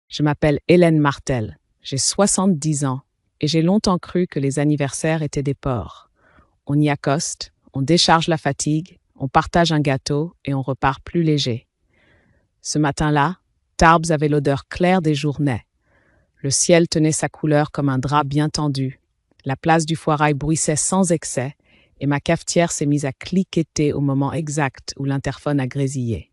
Je m'appelle Hélène Martel, j'ai 70 ans et j'ai longtemps cru que les anniversaires étaient des ports. On y accoste, on décharge la fatigue, on partage un gâteau et on repart plus léger. Ce matin-là, Tarbes avait l'odeur claire des journées. Le ciel tenait sa couleur comme un drap bien tendu. La place du Foirail bruissait sans excès et ma cafetière s'est mise à cliqueter au moment exact où l'interphone a grésillé.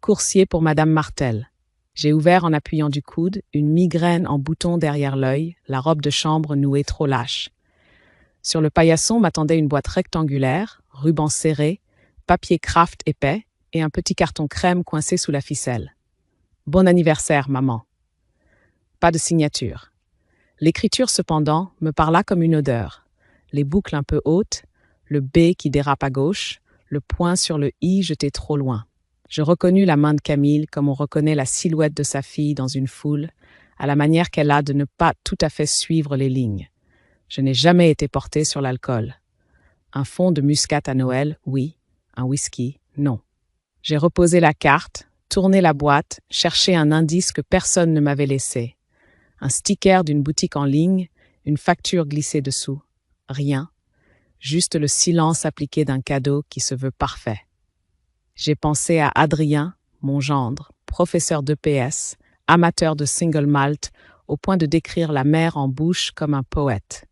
Coursier pour Madame Martel. J'ai ouvert en appuyant du coude, une migraine en bouton derrière l'œil, la robe de chambre nouée trop lâche. Sur le paillasson m'attendait une boîte rectangulaire, ruban serré, papier craft épais et un petit carton crème coincé sous la ficelle. Bon anniversaire, maman. Pas de signature. L'écriture, cependant, me parla comme une odeur. Les boucles un peu hautes, le B qui dérape à gauche, le point sur le I jeté trop loin. Je reconnus la main de Camille comme on reconnaît la silhouette de sa fille dans une foule, à la manière qu'elle a de ne pas tout à fait suivre les lignes. Je n'ai jamais été portée sur l'alcool. Un fond de muscat à Noël, oui. Un whisky, non. J'ai reposé la carte, tourné la boîte, cherché un indice que personne ne m'avait laissé. Un sticker d'une boutique en ligne, une facture glissée dessous. Rien. Juste le silence appliqué d'un cadeau qui se veut parfait. J'ai pensé à Adrien, mon gendre, professeur d'EPS, amateur de single malt, au point de décrire la mer en bouche comme un poète.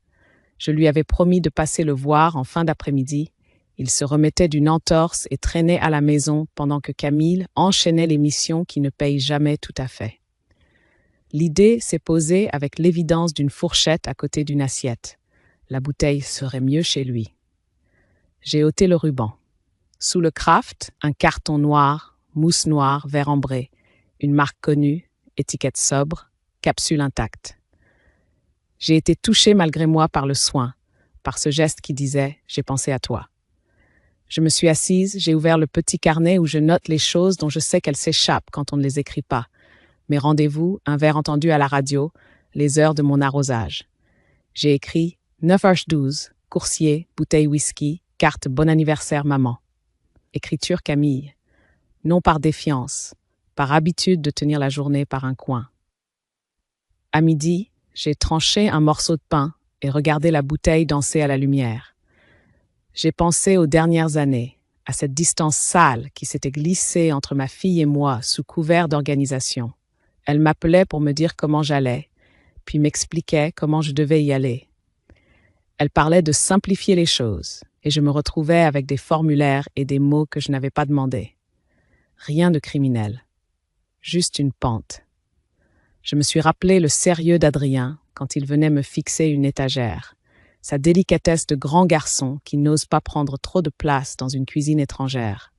Je lui avais promis de passer le voir en fin d'après-midi. Il se remettait d'une entorse et traînait à la maison pendant que Camille enchaînait les missions qui ne payent jamais tout à fait. L'idée s'est posée avec l'évidence d'une fourchette à côté d'une assiette. La bouteille serait mieux chez lui. J'ai ôté le ruban. Sous le craft, un carton noir, mousse noire, verre ambré, une marque connue, étiquette sobre, capsule intacte. J'ai été touchée malgré moi par le soin, par ce geste qui disait « j'ai pensé à toi ». Je me suis assise, j'ai ouvert le petit carnet où je note les choses dont je sais qu'elles s'échappent quand on ne les écrit pas. Mes rendez-vous, un verre entendu à la radio, les heures de mon arrosage. J'ai écrit 9h12, coursier, bouteille whisky, carte bon anniversaire maman. Écriture Camille. Non par défiance, par habitude de tenir la journée par un coin. À midi, j'ai tranché un morceau de pain et regardé la bouteille danser à la lumière. J'ai pensé aux dernières années, à cette distance sale qui s'était glissée entre ma fille et moi sous couvert d'organisation. Elle m'appelait pour me dire comment j'allais, puis m'expliquait comment je devais y aller. Elle parlait de simplifier les choses, et je me retrouvais avec des formulaires et des mots que je n'avais pas demandés. Rien de criminel, juste une pente. Je me suis rappelé le sérieux d'Adrien quand il venait me fixer une étagère, sa délicatesse de grand garçon qui n'ose pas prendre trop de place dans une cuisine étrangère.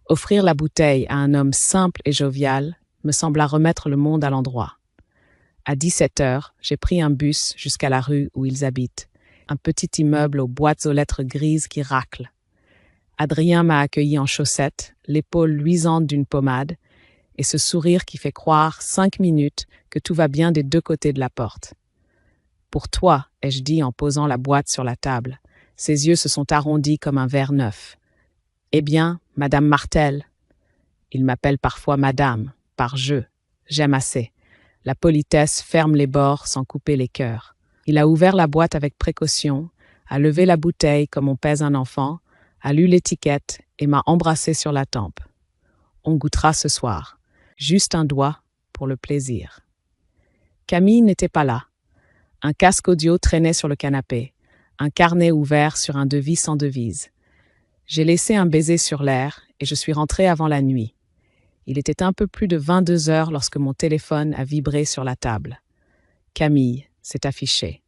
Offrir la bouteille à un homme simple et jovial me sembla remettre le monde à l'endroit. À 17h, j'ai pris un bus jusqu'à la rue où ils habitent, un petit immeuble aux boîtes aux lettres grises qui raclent. Adrien m'a accueilli en chaussettes, l'épaule luisante d'une pommade, et ce sourire qui fait croire 5 minutes que tout va bien des deux côtés de la porte. « Pour toi », ai-je dit en posant la boîte sur la table. Ses yeux se sont arrondis comme un verre neuf. « Eh bien, Madame Martel ». Il m'appelle parfois Madame, par jeu. J'aime assez. La politesse ferme les bords sans couper les cœurs. Il a ouvert la boîte avec précaution, a levé la bouteille comme on pèse un enfant, a lu l'étiquette et m'a embrassé sur la tempe. On goûtera ce soir. Juste un doigt pour le plaisir. Camille n'était pas là. Un casque audio traînait sur le canapé, un carnet ouvert sur un devis sans devise. J'ai laissé un baiser sur l'air et je suis rentrée avant la nuit. Il était un peu plus de 22h lorsque mon téléphone a vibré sur la table. Camille s'est affichée.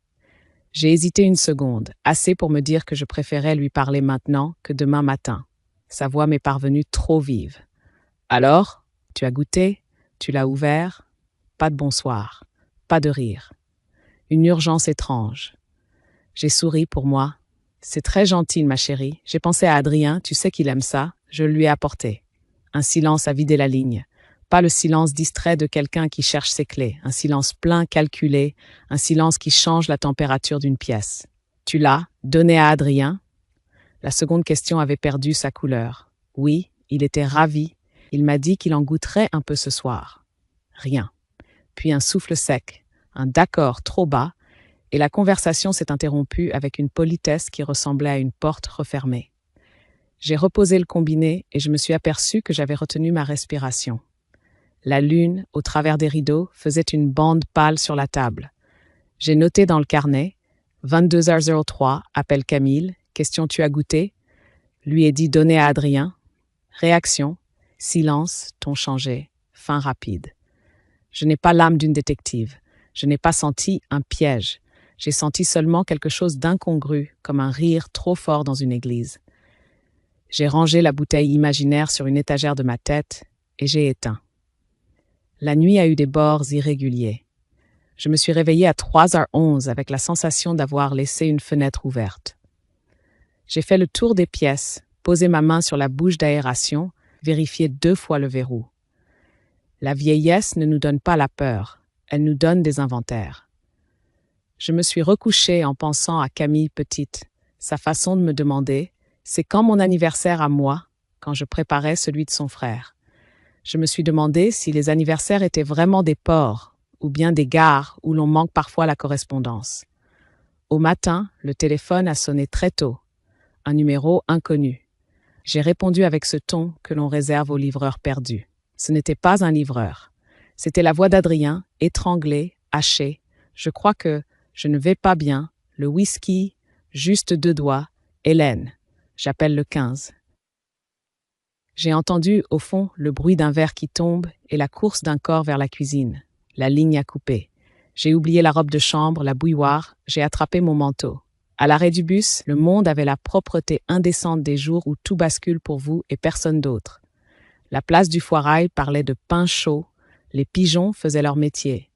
J'ai hésité une seconde, assez pour me dire que je préférais lui parler maintenant que demain matin. Sa voix m'est parvenue trop vive. « Alors, tu as goûté? Tu l'as ouvert? » Pas de bonsoir, pas de rire. Une urgence étrange. J'ai souri pour moi. « C'est très gentil, ma chérie. J'ai pensé à Adrien, tu sais qu'il aime ça. Je le lui ai apporté. » Un silence a vidé la ligne. Pas le silence distrait de quelqu'un qui cherche ses clés. Un silence plein, calculé. Un silence qui change la température d'une pièce. « Tu l'as donné à Adrien ?» La seconde question avait perdu sa couleur. Oui, il était ravi. Il m'a dit qu'il en goûterait un peu ce soir. Rien. Puis un souffle sec, un d'accord trop bas, et la conversation s'est interrompue avec une politesse qui ressemblait à une porte refermée. J'ai reposé le combiné et je me suis aperçu que j'avais retenu ma respiration. La lune, au travers des rideaux, faisait une bande pâle sur la table. J'ai noté dans le carnet 22h03, appelle Camille, question tu as goûté? Lui ai dit donner à Adrien. Réaction, silence, ton changé, fin rapide. Je n'ai pas l'âme d'une détective. Je n'ai pas senti un piège. J'ai senti seulement quelque chose d'incongru, comme un rire trop fort dans une église. J'ai rangé la bouteille imaginaire sur une étagère de ma tête et j'ai éteint. La nuit a eu des bords irréguliers. Je me suis réveillée à 3h11 avec la sensation d'avoir laissé une fenêtre ouverte. J'ai fait le tour des pièces, posé ma main sur la bouche d'aération, vérifié 2 fois le verrou. La vieillesse ne nous donne pas la peur, elle nous donne des inventaires. Je me suis recouchée en pensant à Camille petite, sa façon de me demander « c'est quand mon anniversaire à moi ?» quand je préparais celui de son frère. Je me suis demandé si les anniversaires étaient vraiment des ports ou bien des gares où l'on manque parfois la correspondance. Au matin, le téléphone a sonné très tôt, un numéro inconnu. J'ai répondu avec ce ton que l'on réserve aux livreurs perdus. Ce n'était pas un livreur. C'était la voix d'Adrien, étranglée, hachée. Je crois que je ne vais pas bien, le whisky, juste 2 doigts, Hélène. J'appelle le 15. J'ai entendu, au fond, le bruit d'un verre qui tombe et la course d'un corps vers la cuisine. La ligne a coupé. J'ai oublié la robe de chambre, la bouilloire, j'ai attrapé mon manteau. À l'arrêt du bus, le monde avait la propreté indécente des jours où tout bascule pour vous et personne d'autre. La place du Foirail parlait de pain chaud, les pigeons faisaient leur métier.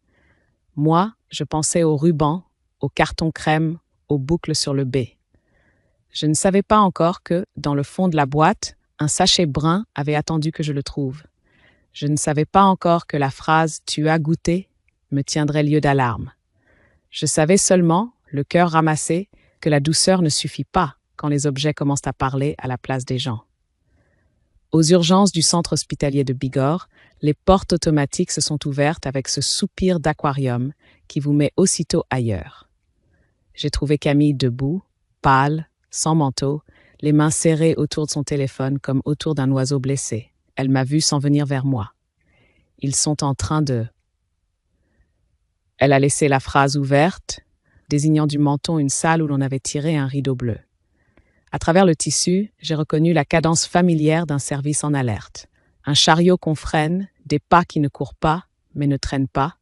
Moi, je pensais aux rubans, aux cartons crème, aux boucles sur le B. Je ne savais pas encore que, dans le fond de la boîte, un sachet brun avait attendu que je le trouve. Je ne savais pas encore que la phrase « tu as goûté » me tiendrait lieu d'alarme. Je savais seulement, le cœur ramassé, que la douceur ne suffit pas quand les objets commencent à parler à la place des gens. Aux urgences du centre hospitalier de Bigorre, les portes automatiques se sont ouvertes avec ce soupir d'aquarium qui vous met aussitôt ailleurs. J'ai trouvé Camille debout, pâle, sans manteau, les mains serrées autour de son téléphone comme autour d'un oiseau blessé. Elle m'a vu s'en venir vers moi. Ils sont en train de... Elle a laissé la phrase ouverte, désignant du menton une salle où l'on avait tiré un rideau bleu. À travers le tissu, j'ai reconnu la cadence familière d'un service en alerte. Un chariot qu'on freine, des pas qui ne courent pas, mais ne traînent pas,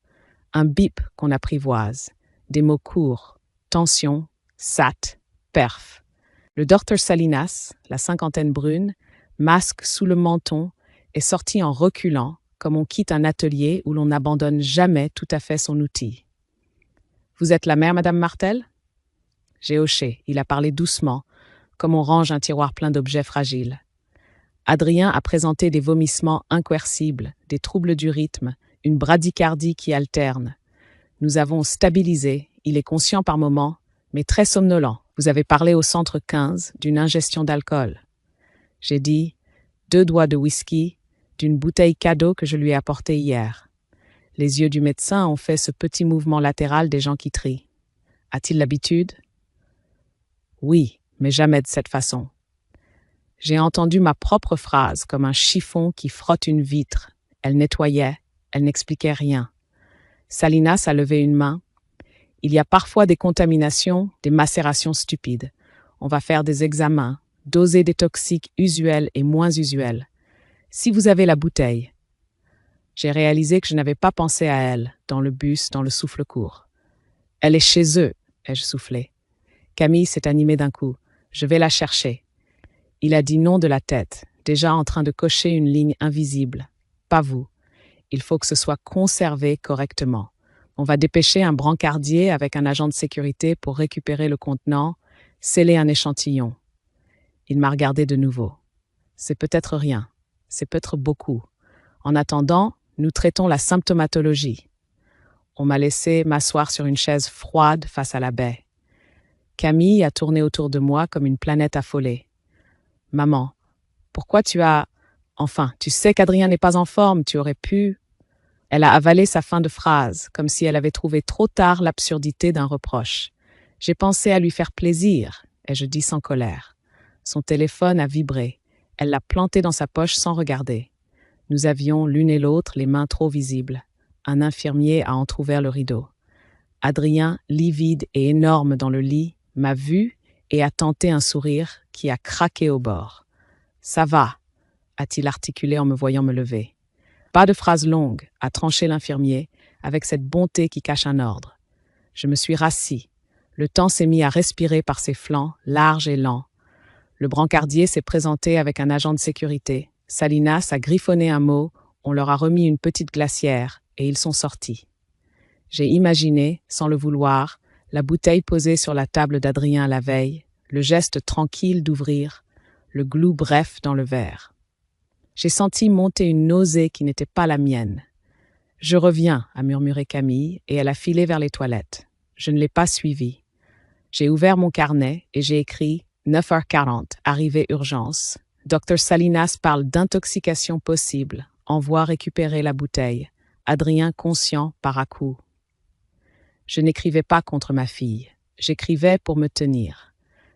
un bip qu'on apprivoise, des mots courts, tension, SAT, perf. Le docteur Salinas, la cinquantaine brune, masque sous le menton, est sorti en reculant, comme on quitte un atelier où l'on n'abandonne jamais tout à fait son outil. « Vous êtes la mère, Madame Martel ?» J'ai hoché, il a parlé doucement, comme on range un tiroir plein d'objets fragiles. Adrien a présenté des vomissements incoercibles, des troubles du rythme, une bradycardie qui alterne. Nous avons stabilisé, il est conscient par moments, mais très somnolent. Vous avez parlé au centre 15 d'une ingestion d'alcool. J'ai dit 2 doigts de whisky d'une bouteille cadeau que je lui ai apportée hier. Les yeux du médecin ont fait ce petit mouvement latéral des gens qui trient. A-t-il l'habitude? Oui, mais jamais de cette façon. J'ai entendu ma propre phrase comme un chiffon qui frotte une vitre. Elle nettoyait, elle n'expliquait rien. Salinas a levé une main. Il y a parfois des contaminations, des macérations stupides. On va faire des examens, doser des toxiques usuels et moins usuels. Si vous avez la bouteille. J'ai réalisé que je n'avais pas pensé à elle, dans le bus, dans le souffle court. Elle est chez eux, ai-je soufflé. Camille s'est animée d'un coup. Je vais la chercher. Il a dit non de la tête, déjà en train de cocher une ligne invisible. Pas vous. Il faut que ce soit conservé correctement. On va dépêcher un brancardier avec un agent de sécurité pour récupérer le contenant, sceller un échantillon. Il m'a regardé de nouveau. C'est peut-être rien. C'est peut-être beaucoup. En attendant, nous traitons la symptomatologie. On m'a laissé m'asseoir sur une chaise froide face à la baie. Camille a tourné autour de moi comme une planète affolée. « Maman, pourquoi tu as... Enfin, tu sais qu'Adrien n'est pas en forme, tu aurais pu... » Elle a avalé sa fin de phrase, comme si elle avait trouvé trop tard l'absurdité d'un reproche. J'ai pensé à lui faire plaisir, ai-je dit sans colère. Son téléphone a vibré. Elle l'a planté dans sa poche sans regarder. Nous avions, l'une et l'autre, les mains trop visibles. Un infirmier a entrouvert le rideau. Adrien, livide et énorme dans le lit, m'a vu et a tenté un sourire qui a craqué au bord. « Ça va », a-t-il articulé en me voyant me lever. Pas de phrase longue, a tranché l'infirmier, avec cette bonté qui cache un ordre. Je me suis rassis. Le temps s'est mis à respirer par ses flancs, larges et lents. Le brancardier s'est présenté avec un agent de sécurité. Salinas a griffonné un mot, on leur a remis une petite glacière, et ils sont sortis. J'ai imaginé, sans le vouloir, la bouteille posée sur la table d'Adrien la veille, le geste tranquille d'ouvrir, le glou bref dans le verre. J'ai senti monter une nausée qui n'était pas la mienne. « Je reviens », a murmuré Camille, et elle a filé vers les toilettes. Je ne l'ai pas suivie. J'ai ouvert mon carnet et j'ai écrit 9h40, arrivée urgence. Dr Salinas parle d'intoxication possible. Envoie récupérer la bouteille. Adrien conscient par à-coups. Je n'écrivais pas contre ma fille. J'écrivais pour me tenir.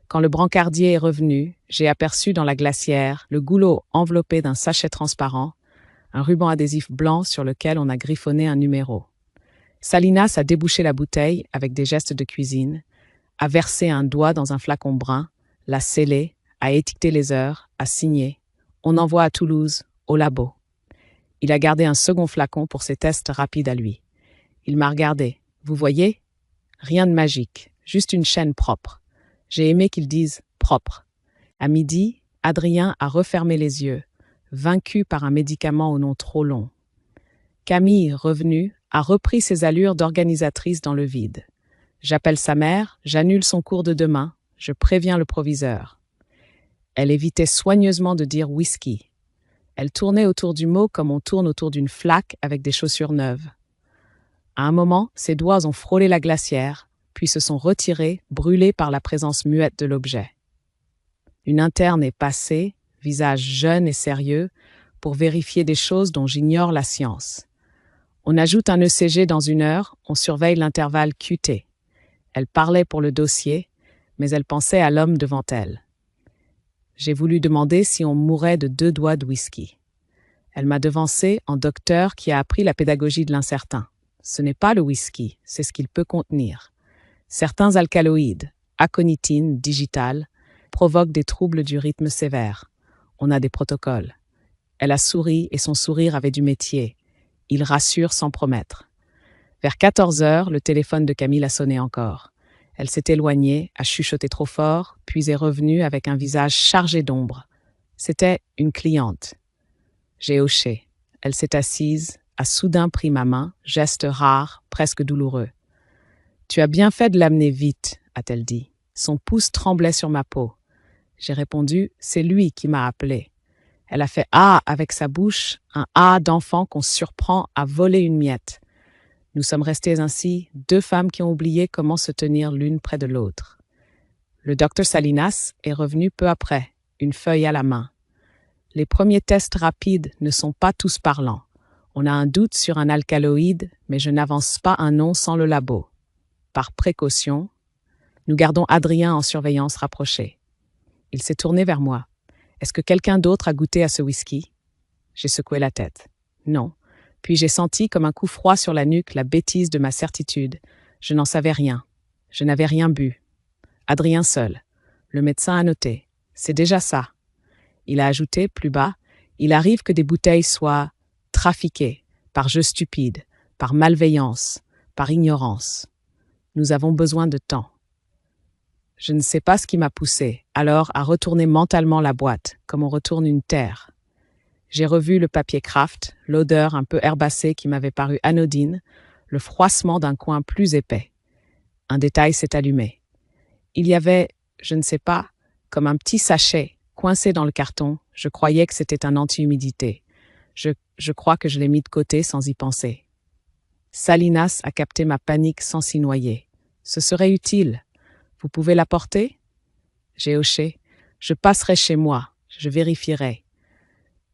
Quand le brancardier est revenu, j'ai aperçu dans la glacière le goulot enveloppé d'un sachet transparent, un ruban adhésif blanc sur lequel on a griffonné un numéro. Salinas a débouché la bouteille avec des gestes de cuisine, a versé un doigt dans un flacon brun, l'a scellé, a étiqueté les heures, a signé. On envoie à Toulouse, au labo. Il a gardé un second flacon pour ses tests rapides à lui. Il m'a regardé. Vous voyez? Rien de magique, juste une chaîne propre. J'ai aimé qu'il dise « propre ». À midi, Adrien a refermé les yeux, vaincu par un médicament au nom trop long. Camille, revenue, a repris ses allures d'organisatrice dans le vide. J'appelle sa mère, j'annule son cours de demain, je préviens le proviseur. Elle évitait soigneusement de dire whisky. Elle tournait autour du mot comme on tourne autour d'une flaque avec des chaussures neuves. À un moment, ses doigts ont frôlé la glacière, puis se sont retirés, brûlés par la présence muette de l'objet. Une interne est passée, visage jeune et sérieux, pour vérifier des choses dont j'ignore la science. On ajoute un ECG dans 1 heure, on surveille l'intervalle QT. Elle parlait pour le dossier, mais elle pensait à l'homme devant elle. J'ai voulu demander si on mourait de 2 doigts de whisky. Elle m'a devancé en docteur qui a appris la pédagogie de l'incertain. Ce n'est pas le whisky, c'est ce qu'il peut contenir. Certains alcaloïdes, aconitine, digital, provoquent des troubles du rythme sévère. On a des protocoles. Elle a souri et son sourire avait du métier. Il rassure sans promettre. Vers 14 heures, le téléphone de Camille a sonné encore. Elle s'est éloignée, a chuchoté trop fort, puis est revenue avec un visage chargé d'ombre. C'était une cliente. J'ai hoché. Elle s'est assise, a soudain pris ma main, geste rare, presque douloureux. « Tu as bien fait de l'amener vite », a-t-elle dit. Son pouce tremblait sur ma peau. J'ai répondu « C'est lui qui m'a appelé ». Elle a fait « Ah » avec sa bouche, un « Ah » d'enfant qu'on surprend à voler une miette. Nous sommes restés ainsi, 2 femmes qui ont oublié comment se tenir l'une près de l'autre. Le docteur Salinas est revenu peu après, une feuille à la main. Les premiers tests rapides ne sont pas tous parlants. On a un doute sur un alcaloïde, mais je n'avance pas un nom sans le labo. Par précaution, nous gardons Adrien en surveillance rapprochée. Il s'est tourné vers moi. « Est-ce que quelqu'un d'autre a goûté à ce whisky ?» J'ai secoué la tête. Non. Puis j'ai senti comme un coup froid sur la nuque la bêtise de ma certitude. Je n'en savais rien. Je n'avais rien bu. Adrien seul. Le médecin a noté. C'est déjà ça. Il a ajouté, plus bas, il arrive que des bouteilles soient trafiquées par jeu stupide, par malveillance, par ignorance. Nous avons besoin de temps. Je ne sais pas ce qui m'a poussé, alors à retourner mentalement la boîte, comme on retourne une terre. J'ai revu le papier Kraft, l'odeur un peu herbacée qui m'avait paru anodine, le froissement d'un coin plus épais. Un détail s'est allumé. Il y avait, je ne sais pas, comme un petit sachet coincé dans le carton. Je croyais que c'était un anti-humidité. Je crois que je l'ai mis de côté sans y penser. Salinas a capté ma panique sans s'y noyer. Ce serait utile. Vous pouvez l'apporter? J'ai hoché. Je passerai chez moi. Je vérifierai.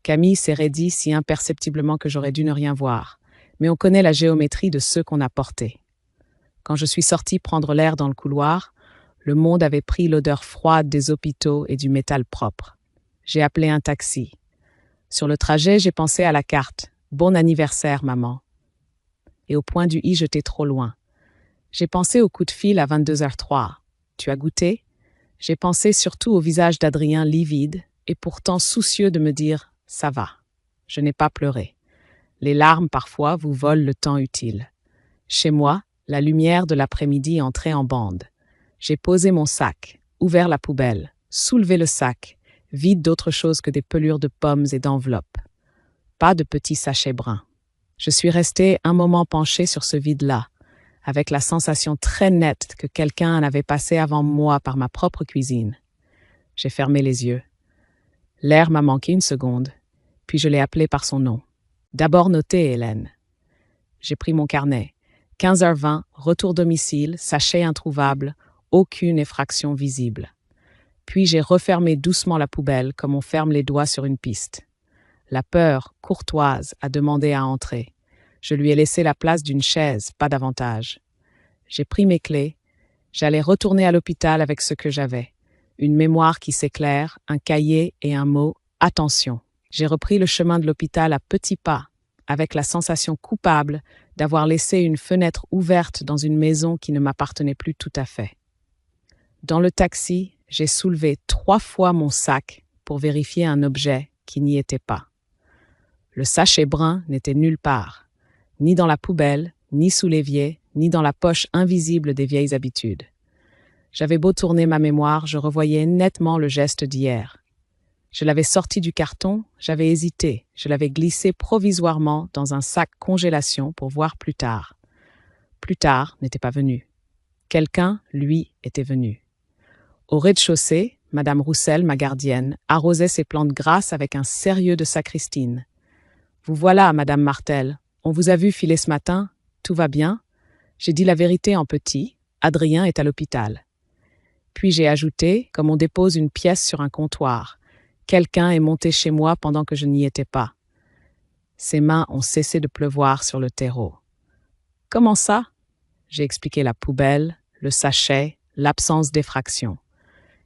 Camille s'est raidie si imperceptiblement que j'aurais dû ne rien voir. mais on connaît la géométrie de ceux qu'on a portés. Quand je suis sortie prendre l'air dans le couloir, le monde avait pris l'odeur froide des hôpitaux et du métal propre. J'ai appelé un taxi. Sur le trajet, j'ai pensé à la carte. Bon anniversaire, maman. Et au point du i, j'étais trop loin. J'ai pensé au coup de fil à 22h03. Tu as goûté? J'ai pensé surtout au visage d'Adrien livide et pourtant soucieux de me dire « ça va ». Je n'ai pas pleuré. Les larmes, parfois, vous volent le temps utile. Chez moi, la lumière de l'après-midi entrait en bande. J'ai posé mon sac, ouvert la poubelle, soulevé le sac, vide d'autre chose que des pelures de pommes et d'enveloppes. Pas de petits sachets bruns. Je suis restée un moment penchée sur ce vide-là, avec la sensation très nette que quelqu'un en avait passé avant moi par ma propre cuisine. J'ai fermé les yeux. L'air m'a manqué une seconde, puis je l'ai appelée par son nom. D'abord noté, Hélène. J'ai pris mon carnet. 15h20, retour domicile, sachet introuvable, aucune effraction visible. Puis j'ai refermé doucement la poubelle comme on ferme les doigts sur une piste. La peur, courtoise, a demandé à entrer. Je lui ai laissé la place d'une chaise, pas davantage. J'ai pris mes clés. J'allais retourner à l'hôpital avec ce que j'avais. Une mémoire qui s'éclaire, un cahier et un mot « Attention ». J'ai repris le chemin de l'hôpital à petits pas, avec la sensation coupable d'avoir laissé une fenêtre ouverte dans une maison qui ne m'appartenait plus tout à fait. Dans le taxi, j'ai soulevé 3 fois mon sac pour vérifier un objet qui n'y était pas. Le sachet brun n'était nulle part, ni dans la poubelle, ni sous l'évier, ni dans la poche invisible des vieilles habitudes. J'avais beau tourner ma mémoire, je revoyais nettement le geste d'hier. Je l'avais sorti du carton, j'avais hésité, je l'avais glissé provisoirement dans un sac congélation pour voir plus tard. Plus tard n'était pas venu. Quelqu'un, lui, était venu. Au rez-de-chaussée, Madame Roussel, ma gardienne, arrosait ses plantes grasses avec un sérieux de sacristine. « Vous voilà, Madame Martel. On vous a vu filer ce matin. Tout va bien ?» J'ai dit la vérité en petit. Adrien est à l'hôpital. Puis j'ai ajouté, comme on dépose une pièce sur un comptoir. Quelqu'un est monté chez moi pendant que je n'y étais pas. Ses mains ont cessé de pleuvoir sur le terreau. « Comment ça ?» J'ai expliqué la poubelle, le sachet, l'absence d'effraction.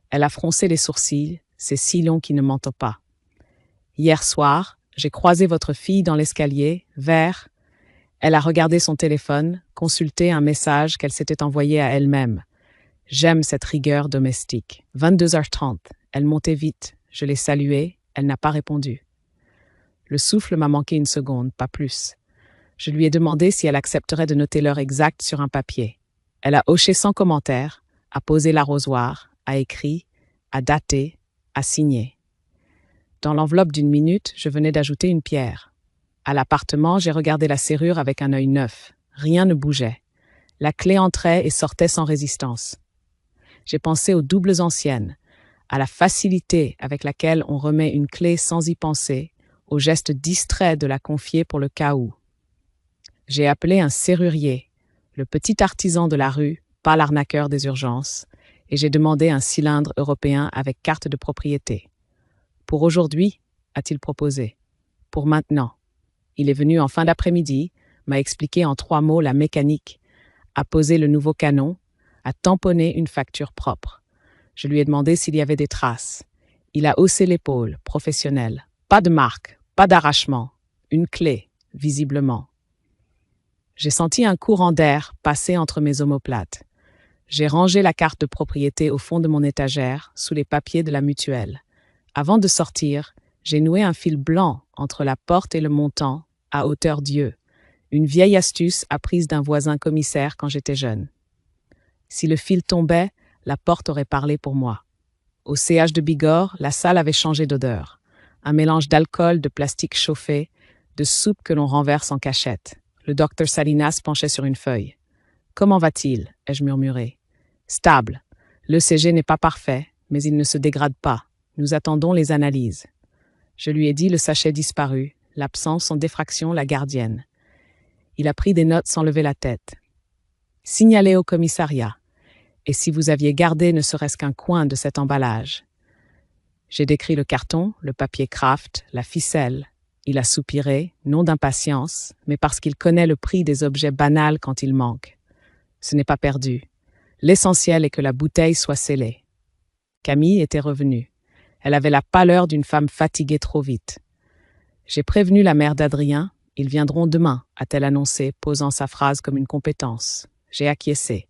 Elle a froncé les sourcils, ces sillons qui ne mentent pas. « Hier soir, j'ai croisé votre fille dans l'escalier, vers... » Elle a regardé son téléphone, consulté un message qu'elle s'était envoyé à elle-même. J'aime cette rigueur domestique. 22h30, elle montait vite. Je l'ai saluée, elle n'a pas répondu. Le souffle m'a manqué une seconde, pas plus. Je lui ai demandé si elle accepterait de noter l'heure exacte sur un papier. Elle a hoché sans commentaire, a posé l'arrosoir, a écrit, a daté, a signé. Dans l'enveloppe d'1 minute, je venais d'ajouter une pierre. À l'appartement, j'ai regardé la serrure avec un œil neuf. Rien ne bougeait. La clé entrait et sortait sans résistance. J'ai pensé aux doubles anciennes, à la facilité avec laquelle on remet une clé sans y penser, au geste distrait de la confier pour le cas où. J'ai appelé un serrurier, le petit artisan de la rue, pas l'arnaqueur des urgences, et j'ai demandé un cylindre européen avec carte de propriété. Pour aujourd'hui, a-t-il proposé. Pour maintenant. Il est venu en fin d'après-midi, m'a expliqué en 3 mots la mécanique, a posé le nouveau canon, a tamponné une facture propre. Je lui ai demandé s'il y avait des traces. Il a haussé l'épaule, professionnel. Pas de marque, pas d'arrachement. Une clé, visiblement. J'ai senti un courant d'air passer entre mes omoplates. J'ai rangé la carte de propriété au fond de mon étagère, sous les papiers de la mutuelle. Avant de sortir, j'ai noué un fil blanc entre la porte et le montant, à hauteur d'yeux. Une vieille astuce apprise d'un voisin commissaire quand j'étais jeune. Si le fil tombait, la porte aurait parlé pour moi. Au CH de Bigorre, la salle avait changé d'odeur. Un mélange d'alcool, de plastique chauffé, de soupe que l'on renverse en cachette. Le docteur Salinas penchait sur une feuille. « Comment va-t-il » ai-je murmuré. « Stable. L'ECG n'est pas parfait, mais il ne se dégrade pas. Nous attendons les analyses. » Je lui ai dit le sachet disparu, l'absence en défraction la gardienne. Il a pris des notes sans lever la tête. « Signalez au commissariat. Et si vous aviez gardé ne serait-ce qu'un coin de cet emballage. » J'ai décrit le carton, le papier Kraft, la ficelle. Il a soupiré, non d'impatience, mais parce qu'il connaît le prix des objets banals quand ils manquent. Ce n'est pas perdu. L'essentiel est que la bouteille soit scellée. Camille était revenue. Elle avait la pâleur d'une femme fatiguée trop vite. J'ai prévenu la mère d'Adrien. Ils viendront demain, a-t-elle annoncé, posant sa phrase comme une compétence. J'ai acquiescé.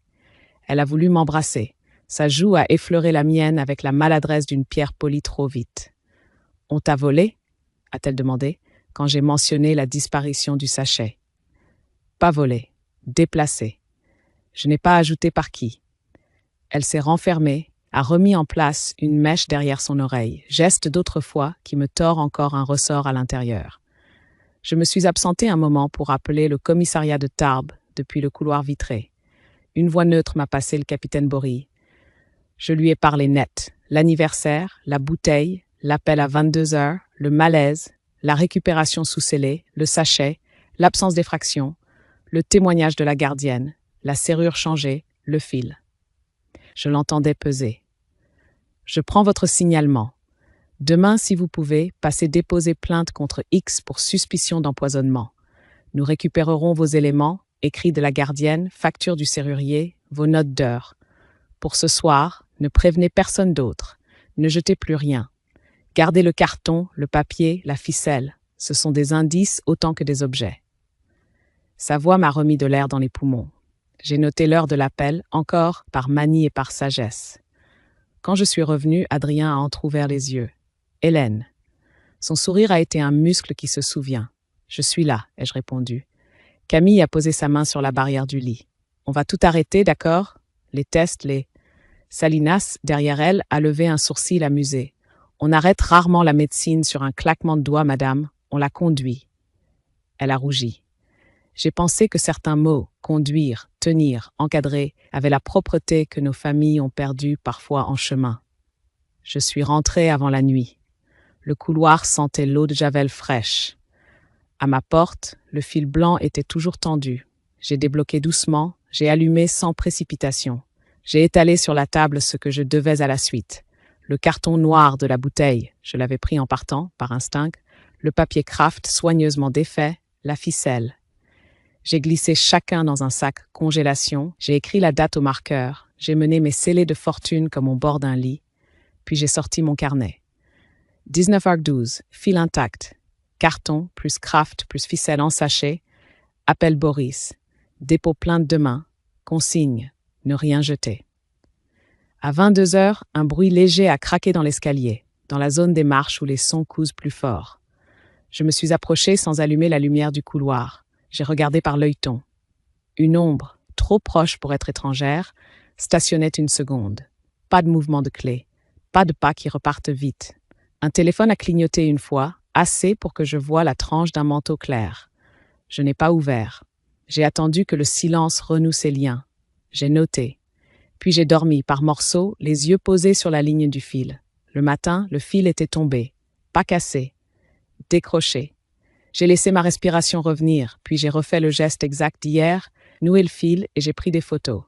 Elle a voulu m'embrasser. Sa joue a effleuré la mienne avec la maladresse d'une pierre polie trop vite. « On t'a volé ?» a-t-elle demandé, quand j'ai mentionné la disparition du sachet. « Pas volé, déplacé. Je n'ai pas ajouté par qui. » Elle s'est renfermée, a remis en place une mèche derrière son oreille, geste d'autrefois qui me tord encore un ressort à l'intérieur. Je me suis absenté un moment pour appeler le commissariat de Tarbes depuis le couloir vitré. Une voix neutre m'a passé le capitaine Bory. Je lui ai parlé net. L'anniversaire, la bouteille, l'appel à 22 heures, le malaise, la récupération sous scellé, le sachet, l'absence d'effraction, le témoignage de la gardienne, la serrure changée, le fil. Je l'entendais peser. Je prends votre signalement. Demain, si vous pouvez, passez déposer plainte contre X pour suspicion d'empoisonnement. Nous récupérerons vos éléments, écrits de la gardienne, facture du serrurier, vos notes d'heure. Pour ce soir, ne prévenez personne d'autre. Ne jetez plus rien. Gardez le carton, le papier, la ficelle. Ce sont des indices autant que des objets. Sa voix m'a remis de l'air dans les poumons. J'ai noté l'heure de l'appel, encore par manie et par sagesse. Quand je suis revenu, Adrien a entrouvert les yeux. Hélène. Son sourire a été un muscle qui se souvient. Je suis là, ai-je répondu. Camille a posé sa main sur la barrière du lit. On va tout arrêter, d'accord? Les tests, les... Salinas, derrière elle, a levé un sourcil amusé. On arrête rarement la médecine sur un claquement de doigts, madame. On la conduit. Elle a rougi. J'ai pensé que certains mots, conduire, tenir, encadrer, avaient la propreté que nos familles ont perdue parfois en chemin. Je suis rentrée avant la nuit. Le couloir sentait l'eau de javel fraîche. À ma porte, le fil blanc était toujours tendu. J'ai débloqué doucement, j'ai allumé sans précipitation. J'ai étalé sur la table ce que je devais à la suite. Le carton noir de la bouteille, je l'avais pris en partant, par instinct, le papier Kraft soigneusement défait, la ficelle. J'ai glissé chacun dans un sac congélation, j'ai écrit la date au marqueur, j'ai mené mes scellés de fortune comme au bord d'un lit, puis j'ai sorti mon carnet. 19h12, fil intact, carton plus Kraft plus ficelle en sachet, appel Boris, dépôt plainte demain, consigne, ne rien jeter. À 22h, un bruit léger a craqué dans l'escalier, dans la zone des marches où les sons cousent plus fort. Je me suis approché sans allumer la lumière du couloir. J'ai regardé par l'œilleton. Une ombre, trop proche pour être étrangère, stationnait une seconde. Pas de mouvement de clé, pas de pas qui repartent vite. Un téléphone a clignoté une fois, assez pour que je voie la tranche d'un manteau clair. Je n'ai pas ouvert. J'ai attendu que le silence renoue ses liens. J'ai noté. Puis j'ai dormi par morceaux, les yeux posés sur la ligne du fil. Le matin, le fil était tombé. Pas cassé. Décroché. J'ai laissé ma respiration revenir, puis j'ai refait le geste exact d'hier, noué le fil et j'ai pris des photos.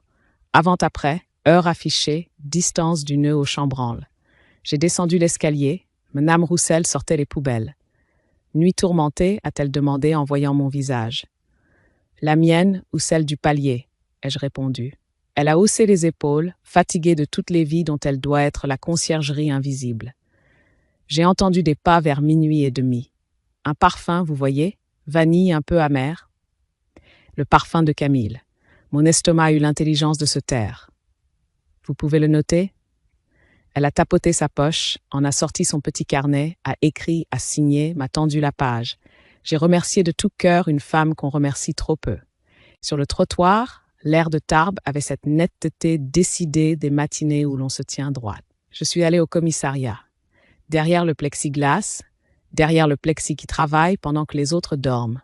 Avant-après, heure affichée, distance du nœud au chambranle. J'ai descendu l'escalier, Madame Roussel sortait les poubelles. Nuit tourmentée, a-t-elle demandé en voyant mon visage. La mienne ou celle du palier, ai-je répondu. Elle a haussé les épaules, fatiguée de toutes les vies dont elle doit être la conciergerie invisible. J'ai entendu des pas vers 00h30. Un parfum, vous voyez, vanille un peu amère. Le parfum de Camille. Mon estomac a eu l'intelligence de se taire. Vous pouvez le noter? Elle a tapoté sa poche, en a sorti son petit carnet, a écrit, a signé, m'a tendu la page. J'ai remercié de tout cœur une femme qu'on remercie trop peu. Sur le trottoir, l'air de Tarbes avait cette netteté décidée des matinées où l'on se tient droit. Je suis allée au commissariat. Derrière le plexiglas, derrière le plexi qui travaille pendant que les autres dorment.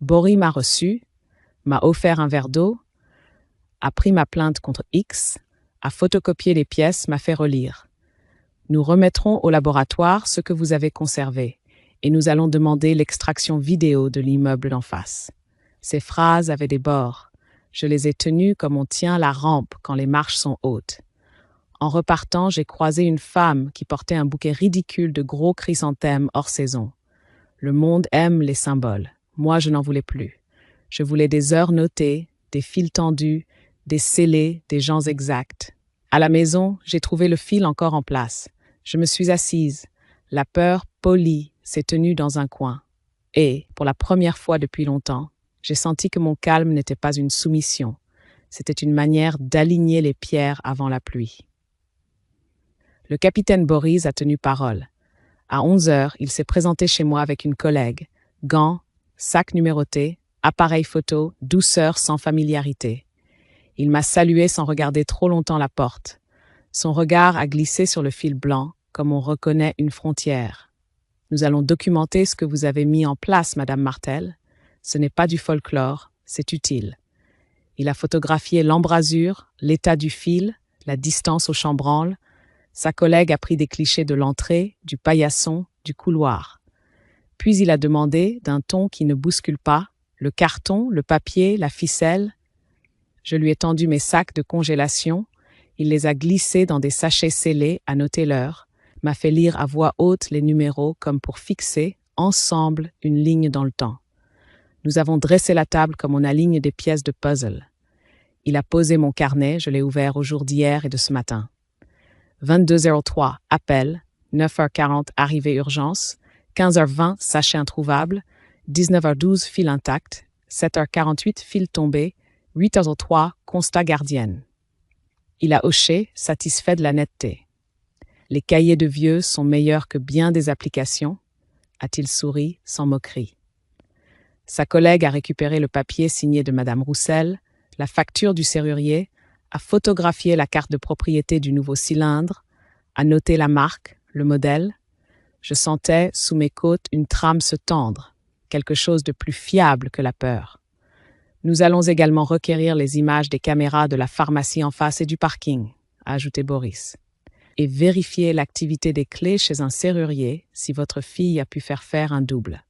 Bory m'a reçu, m'a offert un verre d'eau, a pris ma plainte contre X, a photocopié les pièces, m'a fait relire. Nous remettrons au laboratoire ce que vous avez conservé et nous allons demander l'extraction vidéo de l'immeuble d'en face. Ces phrases avaient des bords. Je les ai tenues comme on tient la rampe quand les marches sont hautes. En repartant, j'ai croisé une femme qui portait un bouquet ridicule de gros chrysanthèmes hors saison. Le monde aime les symboles. Moi, je n'en voulais plus. Je voulais des heures notées, des fils tendus, des scellés, des gens exacts. À la maison, j'ai trouvé le fil encore en place. Je me suis assise. La peur, polie, s'est tenue dans un coin. Et, pour la première fois depuis longtemps, j'ai senti que mon calme n'était pas une soumission. C'était une manière d'aligner les pierres avant la pluie. Le capitaine Boris a tenu parole. À 11 heures, il s'est présenté chez moi avec une collègue. Gants, sac numéroté, appareil photo, douceur sans familiarité. Il m'a salué sans regarder trop longtemps la porte. Son regard a glissé sur le fil blanc, comme on reconnaît une frontière. Nous allons documenter ce que vous avez mis en place, Madame Martel. Ce n'est pas du folklore, c'est utile. Il a photographié l'embrasure, l'état du fil, la distance au chambranle. Sa collègue a pris des clichés de l'entrée, du paillasson, du couloir. Puis il a demandé, d'un ton qui ne bouscule pas, le carton, le papier, la ficelle. Je lui ai tendu mes sacs de congélation. Il les a glissés dans des sachets scellés à noter l'heure, m'a fait lire à voix haute les numéros comme pour fixer, ensemble, une ligne dans le temps. Nous avons dressé la table comme on aligne des pièces de puzzle. Il a posé mon carnet, je l'ai ouvert au jour d'hier et de ce matin. 22h03, appel, 9h40, arrivée urgence, 15h20, sachet introuvable, 19h12, fil intact, 7h48, fil tombé, 8h03, constat gardienne. Il a hoché, satisfait de la netteté. Les cahiers de vieux sont meilleurs que bien des applications, a-t-il souri, sans moquerie. Sa collègue a récupéré le papier signé de Madame Roussel, la facture du serrurier, a photographié la carte de propriété du nouveau cylindre, a noté la marque, le modèle. Je sentais, sous mes côtes, une trame se tendre, quelque chose de plus fiable que la peur. Nous allons également requérir les images des caméras de la pharmacie en face et du parking, a ajouté Boris, et vérifier l'activité des clés chez un serrurier si votre fille a pu faire un double.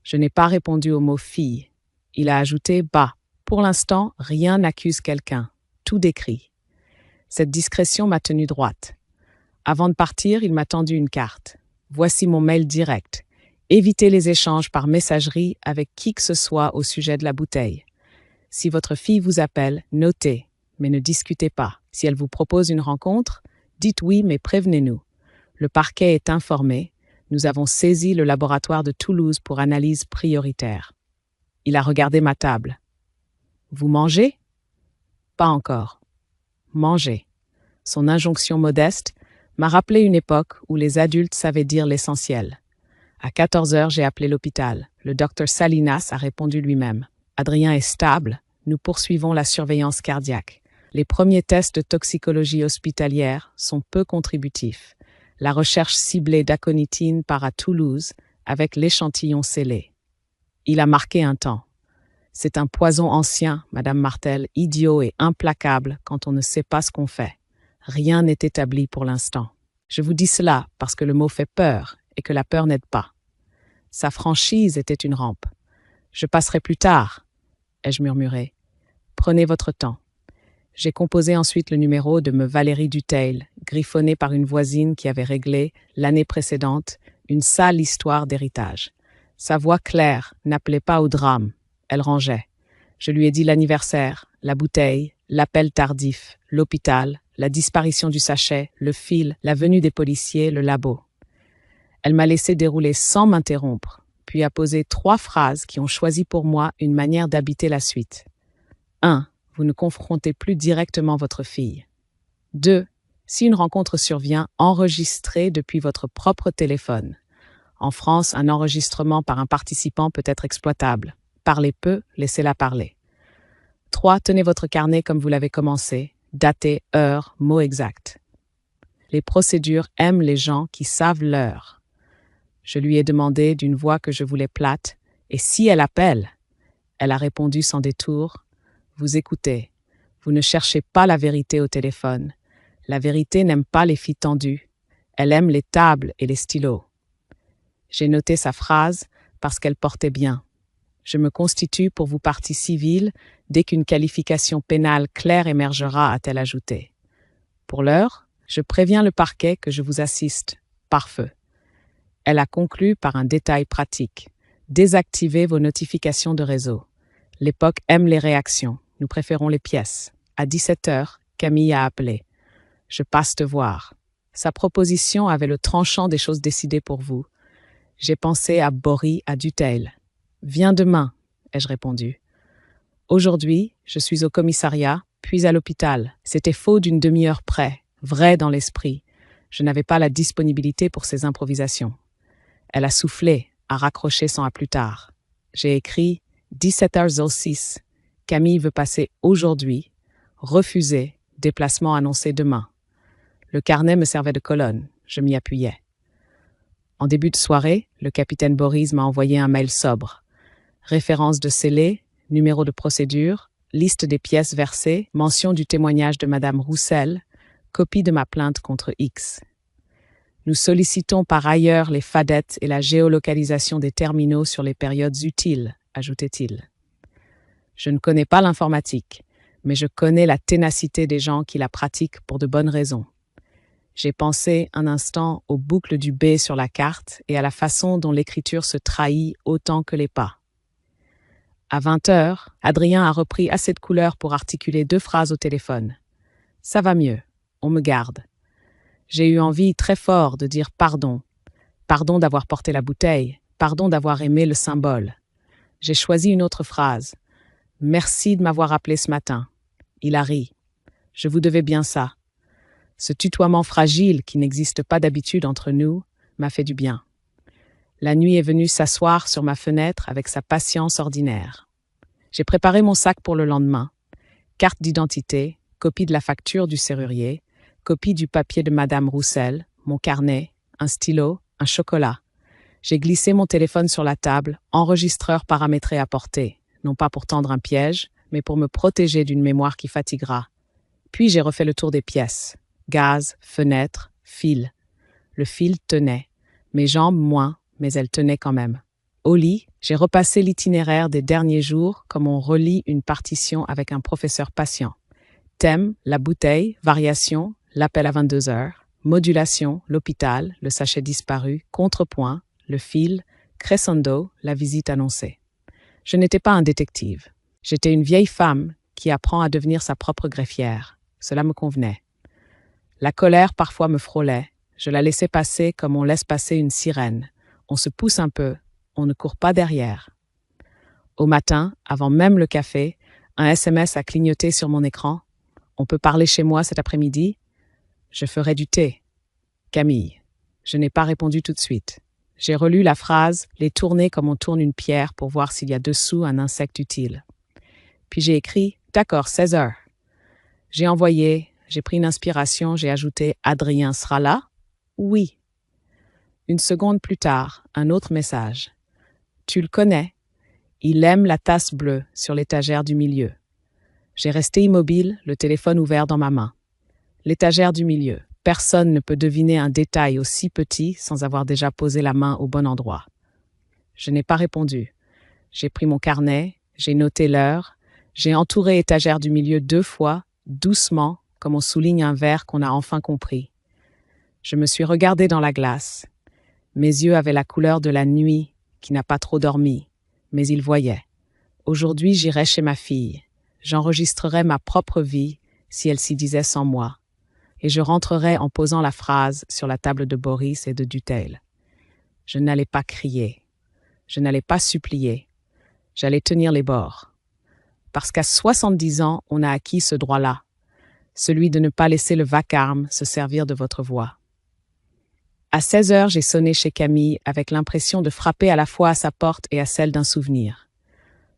Je n'ai pas répondu au mot « fille ». Il a ajouté « bah ». Pour l'instant, rien n'accuse quelqu'un. Tout décrit. Cette discrétion m'a tenue droite. Avant de partir, il m'a tendu une carte. Voici mon mail direct. Évitez les échanges par messagerie avec qui que ce soit au sujet de la bouteille. Si votre fille vous appelle, notez, mais ne discutez pas. Si elle vous propose une rencontre, dites oui, mais prévenez-nous. Le parquet est informé. Nous avons saisi le laboratoire de Toulouse pour analyse prioritaire. Il a regardé ma table. Vous mangez ? Pas encore. Mangez. Son injonction modeste m'a rappelé une époque où les adultes savaient dire l'essentiel. À 14 heures, j'ai appelé l'hôpital. Le docteur Salinas a répondu lui-même. Adrien est stable. Nous poursuivons la surveillance cardiaque. Les premiers tests de toxicologie hospitalière sont peu contributifs. La recherche ciblée d'aconitine part à Toulouse avec l'échantillon scellé. Il a marqué un temps. C'est un poison ancien, Madame Martel, idiot et implacable quand on ne sait pas ce qu'on fait. Rien n'est établi pour l'instant. Je vous dis cela parce que le mot fait peur et que la peur n'aide pas. Sa franchise était une rampe. Je passerai plus tard, ai-je murmuré. Prenez votre temps. J'ai composé ensuite le numéro de me Valérie Dutheil, griffonné par une voisine qui avait réglé, l'année précédente, une sale histoire d'héritage. Sa voix claire n'appelait pas au drame. Elle rangeait. Je lui ai dit l'anniversaire, la bouteille, l'appel tardif, l'hôpital, la disparition du sachet, le fil, la venue des policiers, le labo. Elle m'a laissé dérouler sans m'interrompre, puis a posé 3 phrases qui ont choisi pour moi une manière d'habiter la suite. 1. Vous ne confrontez plus directement votre fille. 2. Si une rencontre survient, enregistrez depuis votre propre téléphone. En France, un enregistrement par un participant peut être exploitable. Parlez peu, laissez-la parler. 3. Tenez votre carnet comme vous l'avez commencé, datez, heure, mot exact. Les procédures aiment les gens qui savent l'heure. Je lui ai demandé d'une voix que je voulais plate, et si elle appelle? Elle a répondu sans détour, vous écoutez, vous ne cherchez pas la vérité au téléphone. La vérité n'aime pas les filles tendues, elle aime les tables et les stylos. J'ai noté sa phrase parce qu'elle portait bien. Je me constitue pour vous partie civile dès qu'une qualification pénale claire émergera, a-t-elle ajouté. Pour l'heure, je préviens le parquet que je vous assiste, par feu. Elle a conclu par un détail pratique. Désactivez vos notifications de réseau. L'époque aime les réactions. Nous préférons les pièces. À 17 heures, Camille a appelé. Je passe te voir. Sa proposition avait le tranchant des choses décidées pour vous. J'ai pensé à Boris à Dutheil. Viens demain, ai-je répondu. Aujourd'hui, je suis au commissariat, puis à l'hôpital. C'était faux d'une demi-heure près, vrai dans l'esprit. Je n'avais pas la disponibilité pour ces improvisations. Elle a soufflé, a raccroché sans à plus tard. J'ai écrit 17h06. Camille veut passer aujourd'hui. Refusé. Déplacement annoncé demain. Le carnet me servait de colonne. Je m'y appuyais. En début de soirée, le capitaine Boris m'a envoyé un mail sobre. Référence de scellé, numéro de procédure, liste des pièces versées, mention du témoignage de Madame Roussel, copie de ma plainte contre X. Nous sollicitons par ailleurs les fadettes et la géolocalisation des terminaux sur les périodes utiles, ajoutait-il. Je ne connais pas l'informatique, mais je connais la ténacité des gens qui la pratiquent pour de bonnes raisons. J'ai pensé un instant aux boucles du B sur la carte et à la façon dont l'écriture se trahit autant que les pas. À 20 heures, Adrien a repris assez de couleur pour articuler 2 phrases au téléphone. Ça va mieux, on me garde. J'ai eu envie très fort de dire pardon. Pardon d'avoir porté la bouteille, pardon d'avoir aimé le symbole. J'ai choisi une autre phrase. Merci de m'avoir appelé ce matin. Il a ri. Je vous devais bien ça. Ce tutoiement fragile qui n'existe pas d'habitude entre nous m'a fait du bien. La nuit est venue s'asseoir sur ma fenêtre avec sa patience ordinaire. J'ai préparé mon sac pour le lendemain. Carte d'identité, copie de la facture du serrurier, copie du papier de Madame Roussel, mon carnet, un stylo, un chocolat. J'ai glissé mon téléphone sur la table, enregistreur paramétré à portée, non pas pour tendre un piège, mais pour me protéger d'une mémoire qui fatiguera. Puis j'ai refait le tour des pièces. Gaz, fenêtre, fil. Le fil tenait. Mes jambes moins, mais elles tenaient quand même. Au lit, j'ai repassé l'itinéraire des derniers jours comme on relit une partition avec un professeur patient. Thème, la bouteille, variation, l'appel à 22 heures, modulation, l'hôpital, le sachet disparu, contrepoint, le fil, crescendo, la visite annoncée. Je n'étais pas un détective. J'étais une vieille femme qui apprend à devenir sa propre greffière. Cela me convenait. La colère parfois me frôlait. Je la laissais passer comme on laisse passer une sirène. On se pousse un peu, on ne court pas derrière. Au matin, avant même le café, un SMS a clignoté sur mon écran. On peut parler chez moi cet après-midi? Je ferai du thé. Camille. Je n'ai pas répondu tout de suite. J'ai relu la phrase, les tourner comme on tourne une pierre pour voir s'il y a dessous un insecte utile. Puis j'ai écrit « D'accord, 16 heures ». J'ai envoyé, j'ai pris une inspiration, j'ai ajouté « Adrien sera là ?» Oui. Une seconde plus tard, un autre message. « Tu le connais. Il aime la tasse bleue sur l'étagère du milieu. » J'ai resté immobile, le téléphone ouvert dans ma main. L'étagère du milieu. Personne ne peut deviner un détail aussi petit sans avoir déjà posé la main au bon endroit. Je n'ai pas répondu. J'ai pris mon carnet, j'ai noté l'heure, j'ai entouré étagère du milieu 2 fois, doucement, comme on souligne un vers qu'on a enfin compris. Je me suis regardé dans la glace. Mes yeux avaient la couleur de la nuit, qui n'a pas trop dormi, mais ils voyaient. Aujourd'hui, j'irai chez ma fille. J'enregistrerai ma propre vie, si elle s'y disait sans moi. Et je rentrerai en posant la phrase sur la table de Boris et de Dutheil. Je n'allais pas crier. Je n'allais pas supplier. J'allais tenir les bords. Parce qu'à 70 ans, on a acquis ce droit-là, celui de ne pas laisser le vacarme se servir de votre voix. À 16 heures, j'ai sonné chez Camille avec l'impression de frapper à la fois à sa porte et à celle d'un souvenir.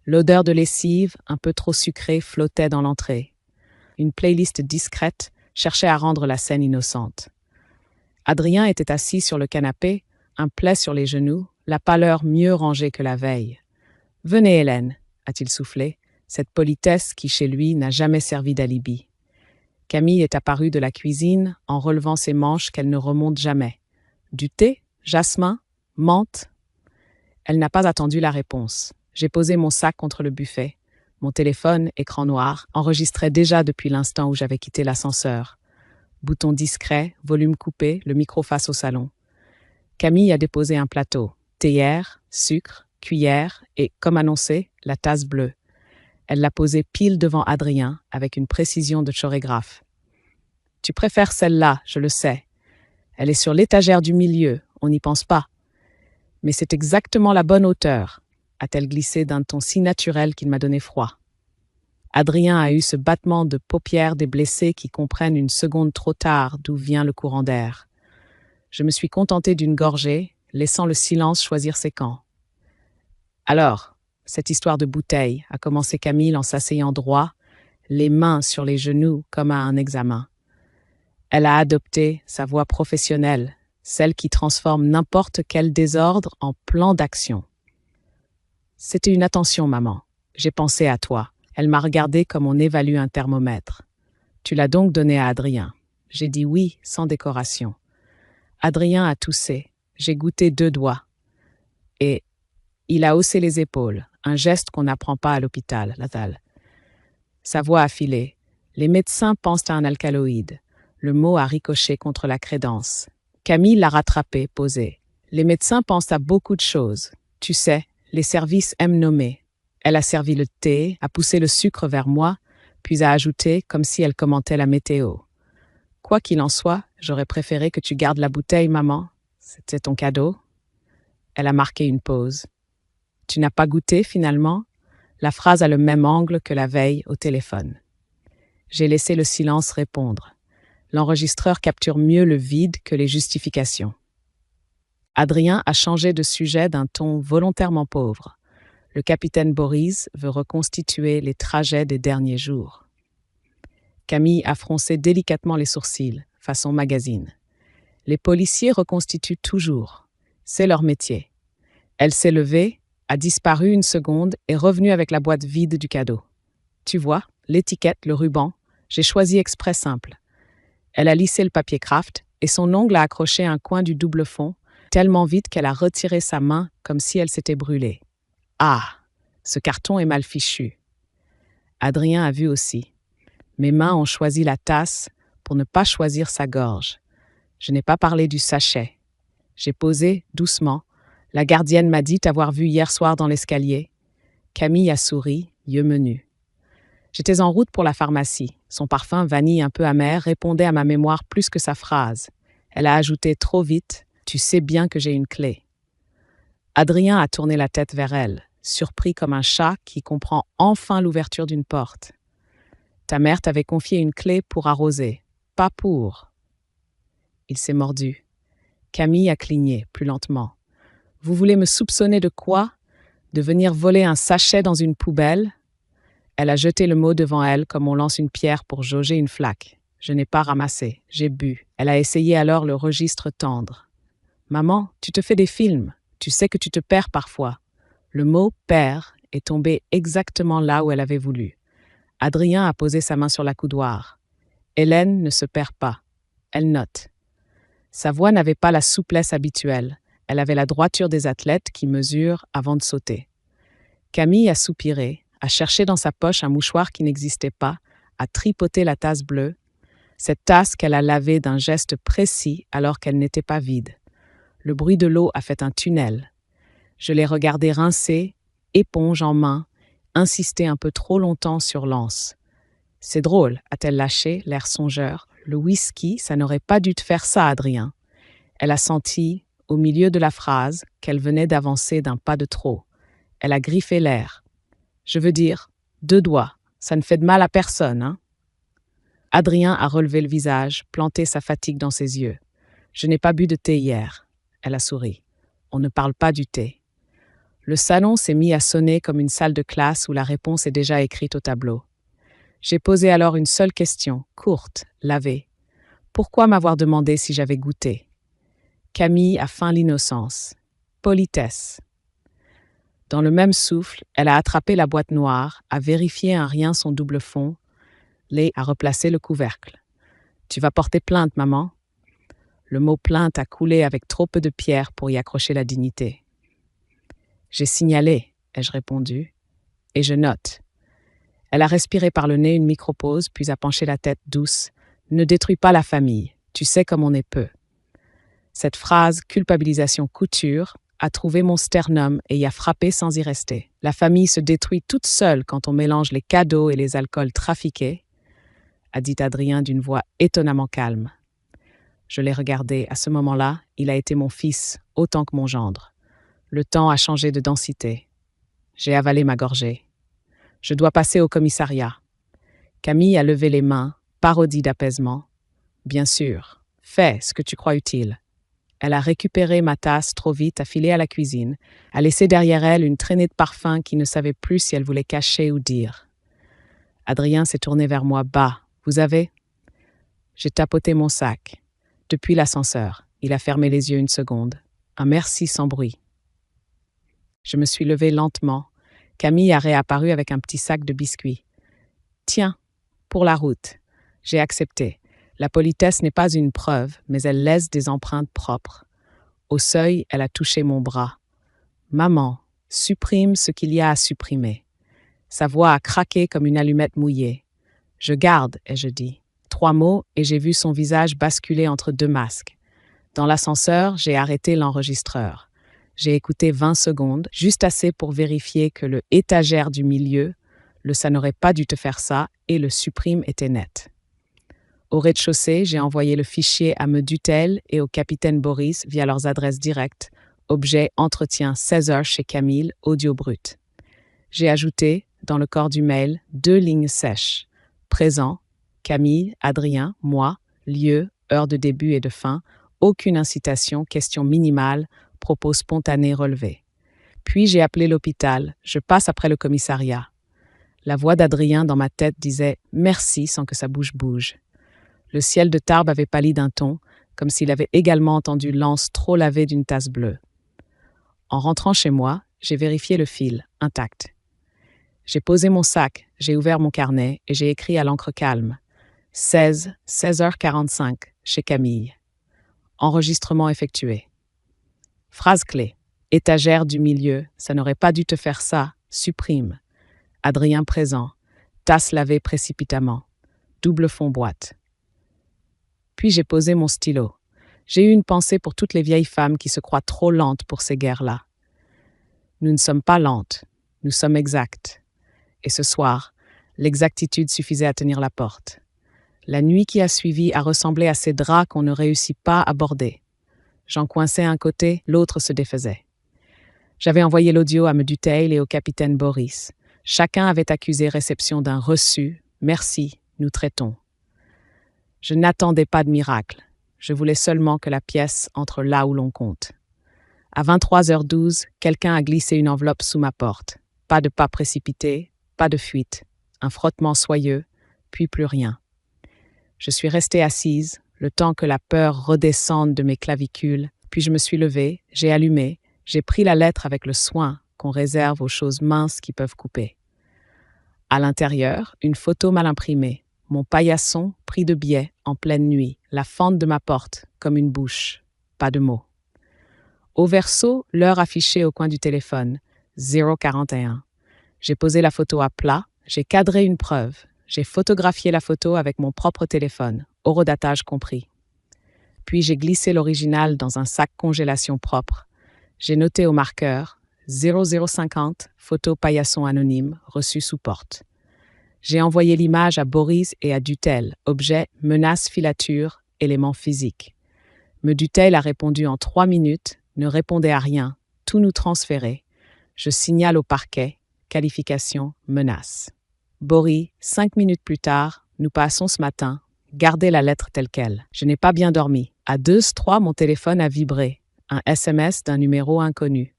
L'odeur de lessive, un peu trop sucrée, flottait dans l'entrée. Une playlist discrète cherchait à rendre la scène innocente. Adrien était assis sur le canapé, un plaid sur les genoux, la pâleur mieux rangée que la veille. « Venez, Hélène », a-t-il soufflé, cette politesse qui, chez lui, n'a jamais servi d'alibi. Camille est apparue de la cuisine en relevant ses manches qu'elle ne remonte jamais. Du thé, jasmin, menthe. Elle n'a pas attendu la réponse. J'ai posé mon sac contre le buffet. Mon téléphone, écran noir, enregistrait déjà depuis l'instant où j'avais quitté l'ascenseur. Bouton discret, volume coupé, le micro face au salon. Camille a déposé un plateau. Théière, sucre, cuillère et, comme annoncé, la tasse bleue. Elle l'a posée pile devant Adrien, avec une précision de chorégraphe. « Tu préfères celle-là, je le sais. Elle est sur l'étagère du milieu, on n'y pense pas. Mais c'est exactement la bonne hauteur, a-t-elle glissé d'un ton si naturel qu'il m'a donné froid. Adrien a eu ce battement de paupières des blessés qui comprennent une seconde trop tard d'où vient le courant d'air. Je me suis contentée d'une gorgée, laissant le silence choisir ses camps. Alors, cette histoire de bouteille, a commencé Camille en s'asseyant droit, les mains sur les genoux comme à un examen. Elle a adopté sa voix professionnelle, celle qui transforme n'importe quel désordre en plan d'action. C'était une attention, maman. J'ai pensé à toi. Elle m'a regardé comme on évalue un thermomètre. Tu l'as donc donné à Adrien. J'ai dit oui, sans décoration. Adrien a toussé. J'ai goûté 2 doigts. Et il a haussé les épaules, un geste qu'on n'apprend pas à l'hôpital, Latal. Sa voix a filé. Les médecins pensent à un alcaloïde. Le mot a ricoché contre la crédence. Camille l'a rattrapé, posé. Les médecins pensent à beaucoup de choses. Tu sais, les services aiment nommer. Elle a servi le thé, a poussé le sucre vers moi, puis a ajouté comme si elle commentait la météo. Quoi qu'il en soit, j'aurais préféré que tu gardes la bouteille, maman. C'était ton cadeau. Elle a marqué une pause. Tu n'as pas goûté, finalement? La phrase a le même angle que la veille au téléphone. J'ai laissé le silence répondre. L'enregistreur capture mieux le vide que les justifications. Adrien a changé de sujet d'un ton volontairement pauvre. Le capitaine Boris veut reconstituer les trajets des derniers jours. Camille a froncé délicatement les sourcils, façon magazine. Les policiers reconstituent toujours. C'est leur métier. Elle s'est levée, a disparu une seconde et revenue avec la boîte vide du cadeau. Tu vois, l'étiquette, le ruban, j'ai choisi exprès simple. Elle a lissé le papier craft et son ongle a accroché un coin du double fond, tellement vite qu'elle a retiré sa main comme si elle s'était brûlée. Ah, ce carton est mal fichu. Adrien a vu aussi. Mes mains ont choisi la tasse pour ne pas choisir sa gorge. Je n'ai pas parlé du sachet. J'ai posé, doucement. La gardienne m'a dit t'avoir vu hier soir dans l'escalier. Camille a souri, yeux menus. J'étais en route pour la pharmacie. Son parfum, vanille un peu amer, répondait à ma mémoire plus que sa phrase. Elle a ajouté trop vite « Tu sais bien que j'ai une clé ». Adrien a tourné la tête vers elle, surpris comme un chat qui comprend enfin l'ouverture d'une porte. Ta mère t'avait confié une clé pour arroser, pas pour. Il s'est mordu. Camille a cligné, plus lentement. Vous voulez me soupçonner de quoi? De venir voler un sachet dans une poubelle? Elle a jeté le mot devant elle comme on lance une pierre pour jauger une flaque. Je n'ai pas ramassé, j'ai bu. Elle a essayé alors le registre tendre. Maman, tu te fais des films. Tu sais que tu te perds parfois. Le mot « perd » est tombé exactement là où elle avait voulu. Adrien a posé sa main sur la coudoir. Hélène ne se perd pas. Elle note. Sa voix n'avait pas la souplesse habituelle. Elle avait la droiture des athlètes qui mesurent avant de sauter. Camille a soupiré, a cherché dans sa poche un mouchoir qui n'existait pas, a tripoté la tasse bleue, cette tasse qu'elle a lavée d'un geste précis alors qu'elle n'était pas vide. Le bruit de l'eau a fait un tunnel. Je l'ai regardée rincer, éponge en main, insister un peu trop longtemps sur l'anse. C'est drôle, a-t-elle lâché, l'air songeur. Le whisky, ça n'aurait pas dû te faire ça, Adrien. Elle a senti, au milieu de la phrase, qu'elle venait d'avancer d'un pas de trop. Elle a griffé l'air. Je veux dire, 2 doigts, ça ne fait de mal à personne, hein? Adrien a relevé le visage, planté sa fatigue dans ses yeux. Je n'ai pas bu de thé hier. Elle a souri. On ne parle pas du thé. Le salon s'est mis à sonner comme une salle de classe où la réponse est déjà écrite au tableau. J'ai posé alors une seule question, courte, lavée. Pourquoi m'avoir demandé si j'avais goûté? Camille a feint l'innocence. Politesse. Dans le même souffle, elle a attrapé la boîte noire, a vérifié un rien son double fond, a replacé le couvercle. Tu vas porter plainte, maman? Le mot plainte a coulé avec trop peu de pierres pour y accrocher la dignité. J'ai signalé, ai-je répondu, et je note. Elle a respiré par le nez une micropause, puis a penché la tête douce. Ne détruis pas la famille, tu sais comme on est peu. Cette phrase « culpabilisation couture » a trouvé mon sternum et y a frappé sans y rester. La famille se détruit toute seule quand on mélange les cadeaux et les alcools trafiqués, a dit Adrien d'une voix étonnamment calme. Je l'ai regardé. À ce moment-là, il a été mon fils autant que mon gendre. Le temps a changé de densité. J'ai avalé ma gorgée. Je dois passer au commissariat. Camille a levé les mains, parodie d'apaisement. Bien sûr, fais ce que tu crois utile. Elle a récupéré ma tasse trop vite, a filé à la cuisine, a laissé derrière elle une traînée de parfum qui ne savait plus si elle voulait cacher ou dire. Adrien s'est tourné vers moi. Bah, vous avez ? J'ai tapoté mon sac. Depuis l'ascenseur, il a fermé les yeux une seconde. Un merci sans bruit. Je me suis levée lentement. Camille a réapparu avec un petit sac de biscuits. Tiens, pour la route. J'ai accepté. La politesse n'est pas une preuve, mais elle laisse des empreintes propres. Au seuil, elle a touché mon bras. Maman, supprime ce qu'il y a à supprimer. Sa voix a craqué comme une allumette mouillée. Je garde, ai-je dit. 3 mots et j'ai vu son visage basculer entre 2 masques. Dans l'ascenseur, j'ai arrêté l'enregistreur. J'ai écouté 20 secondes, juste assez pour vérifier que le étagère du milieu, le ça n'aurait pas dû te faire ça et le supprime était net. Au rez-de-chaussée, j'ai envoyé le fichier à me Dutel et au capitaine Boris via leurs adresses directes. Objet entretien 16h chez Camille, audio brut. J'ai ajouté, dans le corps du mail, 2 lignes sèches. Présent, Camille, Adrien, moi, lieu, heure de début et de fin, aucune incitation, question minimale, propos spontanés relevés. Puis j'ai appelé l'hôpital, je passe après le commissariat. La voix d'Adrien dans ma tête disait « merci » sans que sa bouche bouge. Le ciel de Tarbes avait pâli d'un ton, comme s'il avait également entendu l'anse trop lavée d'une tasse bleue. En rentrant chez moi, j'ai vérifié le fil, intact. J'ai posé mon sac, j'ai ouvert mon carnet et j'ai écrit à l'encre calme. 16h45, chez Camille. Enregistrement effectué. Phrase clé. Étagère du milieu, ça n'aurait pas dû te faire ça, supprime. Adrien présent. Tasse lavée précipitamment. Double fond boîte. Puis j'ai posé mon stylo. J'ai eu une pensée pour toutes les vieilles femmes qui se croient trop lentes pour ces guerres-là. Nous ne sommes pas lentes, nous sommes exactes. Et ce soir, l'exactitude suffisait à tenir la porte. La nuit qui a suivi a ressemblé à ces draps qu'on ne réussit pas à border. J'en coinçais un côté, l'autre se défaisait. J'avais envoyé l'audio à me Dutheil et au capitaine Boris. Chacun avait accusé réception d'un reçu. Merci, nous traitons. Je n'attendais pas de miracle. Je voulais seulement que la pièce entre là où l'on compte. À 23h12, quelqu'un a glissé une enveloppe sous ma porte. Pas de pas précipité, pas de fuite. Un frottement soyeux, puis plus rien. Je suis restée assise, le temps que la peur redescende de mes clavicules, puis je me suis levée, j'ai allumé, j'ai pris la lettre avec le soin qu'on réserve aux choses minces qui peuvent couper. À l'intérieur, une photo mal imprimée. Mon paillasson pris de biais en pleine nuit, la fente de ma porte comme une bouche. Pas de mots. Au verso, l'heure affichée au coin du téléphone, 041. J'ai posé la photo à plat, j'ai cadré une preuve. J'ai photographié la photo avec mon propre téléphone, horodatage compris. Puis j'ai glissé l'original dans un sac congélation propre. J'ai noté au marqueur 0050, photo paillasson anonyme, reçu sous porte. J'ai envoyé l'image à Boris et à Dutel, objet, menace, filature, élément physique. Me Dutel a répondu en 3 minutes, ne répondait à rien, tout nous transférait. Je signale au parquet, qualification, menace. Boris, 5 minutes plus tard, nous passons ce matin, gardez la lettre telle quelle. Je n'ai pas bien dormi. À 2h03, mon téléphone a vibré. Un SMS d'un numéro inconnu.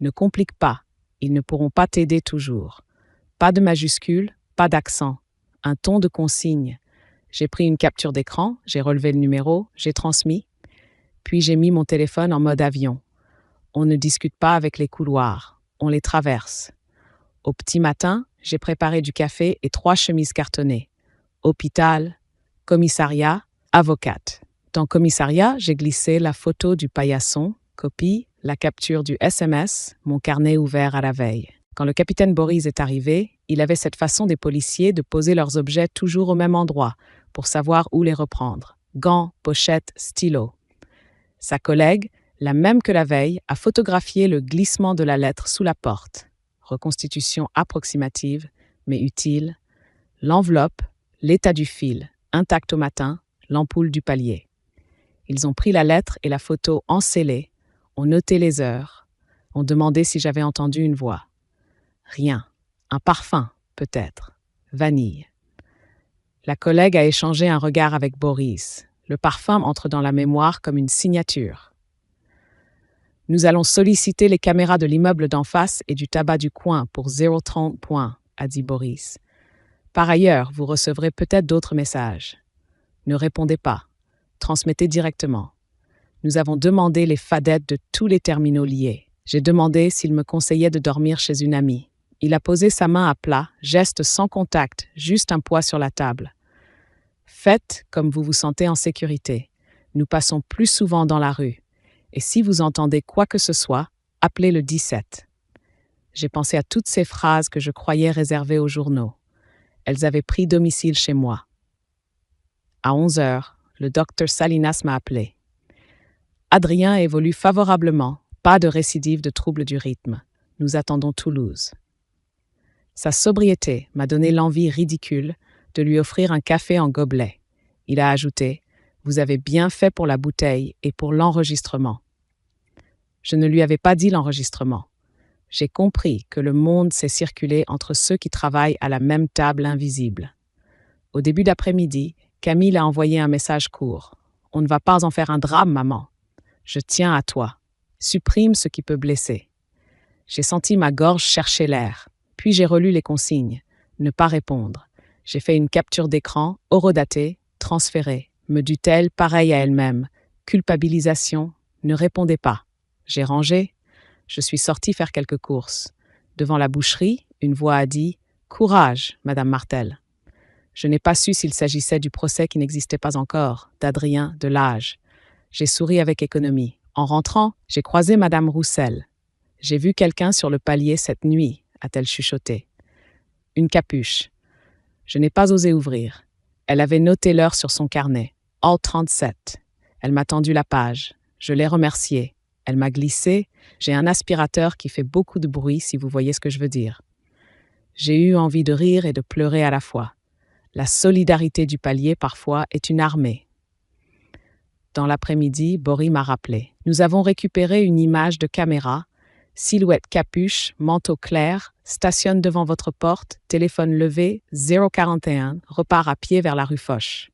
Ne complique pas, ils ne pourront pas t'aider toujours. Pas de majuscule, pas d'accent. Un ton de consigne. J'ai pris une capture d'écran, j'ai relevé le numéro, j'ai transmis. Puis j'ai mis mon téléphone en mode avion. On ne discute pas avec les couloirs, on les traverse. Au petit matin, j'ai préparé du café et 3 chemises cartonnées. Hôpital, commissariat, avocate. Dans commissariat, j'ai glissé la photo du paillasson, copie, la capture du SMS, mon carnet ouvert à la veille. Quand le capitaine Boris est arrivé, il avait cette façon des policiers de poser leurs objets toujours au même endroit pour savoir où les reprendre. Gants, pochettes, stylos. Sa collègue, la même que la veille, a photographié le glissement de la lettre sous la porte. Reconstitution approximative, mais utile. L'enveloppe, l'état du fil, intact au matin, l'ampoule du palier. Ils ont pris la lettre et la photo ensellée, ont noté les heures, ont demandé si j'avais entendu une voix. Rien. Un parfum, peut-être. Vanille. La collègue a échangé un regard avec Boris. Le parfum entre dans la mémoire comme une signature. Nous allons solliciter les caméras de l'immeuble d'en face et du tabac du coin pour 0,30 points, a dit Boris. Par ailleurs, vous recevrez peut-être d'autres messages. Ne répondez pas. Transmettez directement. Nous avons demandé les fadettes de tous les terminaux liés. J'ai demandé s'il me conseillait de dormir chez une amie. Il a posé sa main à plat, geste sans contact, juste un poids sur la table. Faites comme vous vous sentez en sécurité. Nous passons plus souvent dans la rue. Et si vous entendez quoi que ce soit, appelez le 17. J'ai pensé à toutes ces phrases que je croyais réservées aux journaux. Elles avaient pris domicile chez moi. À 11 heures, le docteur Salinas m'a appelé. Adrien évolue favorablement, pas de récidive de troubles du rythme. Nous attendons Toulouse. Sa sobriété m'a donné l'envie ridicule de lui offrir un café en gobelet. Il a ajouté « Vous avez bien fait pour la bouteille et pour l'enregistrement. » Je ne lui avais pas dit l'enregistrement. J'ai compris que le monde s'est circulé entre ceux qui travaillent à la même table invisible. Au début d'après-midi, Camille a envoyé un message court. « On ne va pas en faire un drame, maman. Je tiens à toi. Supprime ce qui peut blesser. » J'ai senti ma gorge chercher l'air. Puis j'ai relu les consignes. Ne pas répondre. J'ai fait une capture d'écran, horodatée, transférée. Me dut-elle pareil à elle-même. Culpabilisation. Ne répondez pas. J'ai rangé. Je suis sortie faire quelques courses. Devant la boucherie, une voix a dit « Courage, Madame Martel ». Je n'ai pas su s'il s'agissait du procès qui n'existait pas encore, d'Adrien, de l'âge. J'ai souri avec économie. En rentrant, j'ai croisé Madame Roussel. « J'ai vu quelqu'un sur le palier cette nuit », a-t-elle chuchoté. Une capuche. Je n'ai pas osé ouvrir. Elle avait noté l'heure sur son carnet. All 37. Elle m'a tendu la page. Je l'ai remerciée. Elle m'a glissé. J'ai un aspirateur qui fait beaucoup de bruit, si vous voyez ce que je veux dire. J'ai eu envie de rire et de pleurer à la fois. La solidarité du palier, parfois, est une armée. Dans l'après-midi, Boris m'a rappelé. Nous avons récupéré une image de caméra. Silhouette capuche, manteau clair, stationne devant votre porte, téléphone levé, 041, repart à pied vers la rue Foch.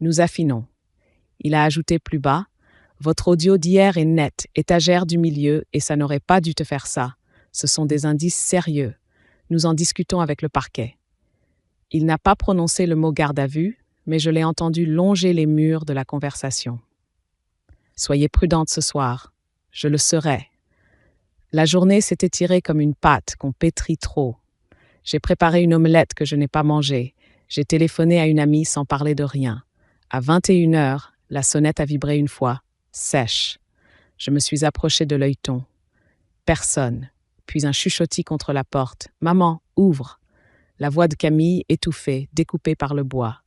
Nous affinons. Il a ajouté plus bas. Votre audio d'hier est net, étagère du milieu, et ça n'aurait pas dû te faire ça. Ce sont des indices sérieux. Nous en discutons avec le parquet. Il n'a pas prononcé le mot garde à vue, mais je l'ai entendu longer les murs de la conversation. Soyez prudente ce soir. Je le serai. La journée s'est étirée comme une pâte qu'on pétrit trop. J'ai préparé une omelette que je n'ai pas mangée. J'ai téléphoné à une amie sans parler de rien. À 21 heures, la sonnette a vibré une fois. Sèche. Je me suis approchée de l'œilleton. Personne. Puis un chuchotis contre la porte. « Maman, ouvre !» La voix de Camille étouffée, découpée par le bois.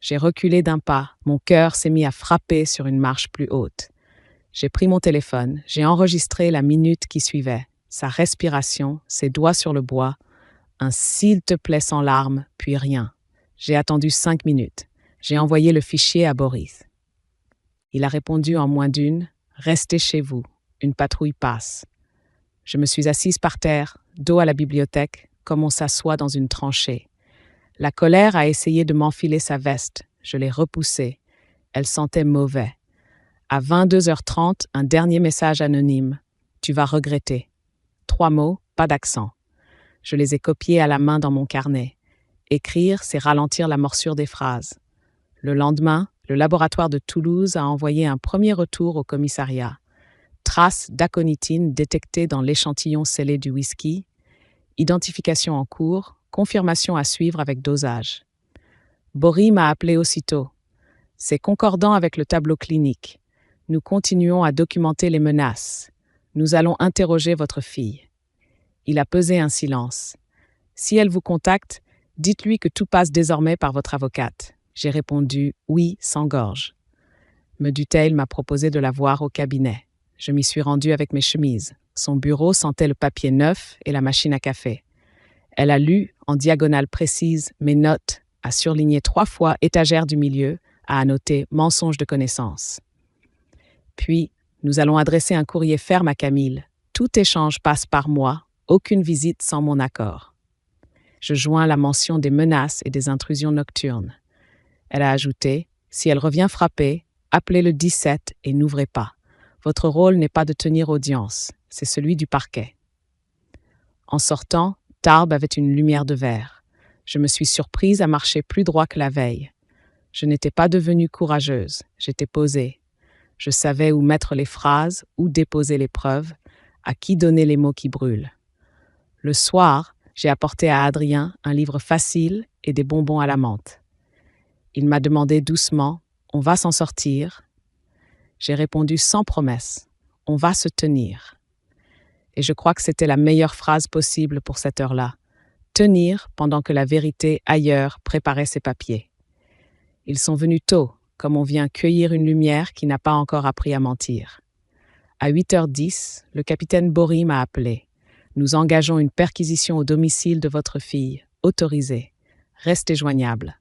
J'ai reculé d'un pas. Mon cœur s'est mis à frapper sur une marche plus haute. J'ai pris mon téléphone. J'ai enregistré la minute qui suivait. Sa respiration, ses doigts sur le bois. Un « s'il te plaît » sans larmes, puis rien. J'ai attendu 5 minutes. J'ai envoyé le fichier à Boris. Il a répondu en moins d'une « Restez chez vous. Une patrouille passe. » Je me suis assise par terre, dos à la bibliothèque, comme on s'assoit dans une tranchée. La colère a essayé de m'enfiler sa veste. Je l'ai repoussée. Elle sentait mauvais. À 22h30, un dernier message anonyme. « Tu vas regretter. » 3 mots, pas d'accent. Je les ai copiés à la main dans mon carnet. Écrire, c'est ralentir la morsure des phrases. Le lendemain, le laboratoire de Toulouse a envoyé un premier retour au commissariat. Traces d'aconitine détectées dans l'échantillon scellé du whisky. Identification en cours, confirmation à suivre avec dosage. Boris m'a appelé aussitôt. C'est concordant avec le tableau clinique. Nous continuons à documenter les menaces. Nous allons interroger votre fille. Il a pesé un silence. Si elle vous contacte, dites-lui que tout passe désormais par votre avocate. J'ai répondu oui sans gorge. Me Dutheil m'a proposé de la voir au cabinet. Je m'y suis rendue avec mes chemises. Son bureau sentait le papier neuf et la machine à café. Elle a lu, en diagonale précise, mes notes, a surligné 3 fois étagère du milieu, a annoté mensonge de connaissance. Puis, nous allons adresser un courrier ferme à Camille. Tout échange passe par moi, aucune visite sans mon accord. Je joins la mention des menaces et des intrusions nocturnes. Elle a ajouté « Si elle revient frapper, appelez le 17 et n'ouvrez pas. Votre rôle n'est pas de tenir audience, c'est celui du parquet. » En sortant, Tarbes avait une lumière de verre. Je me suis surprise à marcher plus droit que la veille. Je n'étais pas devenue courageuse, j'étais posée. Je savais où mettre les phrases, où déposer les preuves, à qui donner les mots qui brûlent. Le soir, j'ai apporté à Adrien un livre facile et des bonbons à la menthe. Il m'a demandé doucement « On va s'en sortir ?» J'ai répondu sans promesse « On va se tenir ». Et je crois que c'était la meilleure phrase possible pour cette heure-là. Tenir pendant que la vérité ailleurs préparait ses papiers. Ils sont venus tôt, comme on vient cueillir une lumière qui n'a pas encore appris à mentir. À 8h10, le capitaine Bory m'a appelé. Nous engageons une perquisition au domicile de votre fille, autorisée. Restez joignable.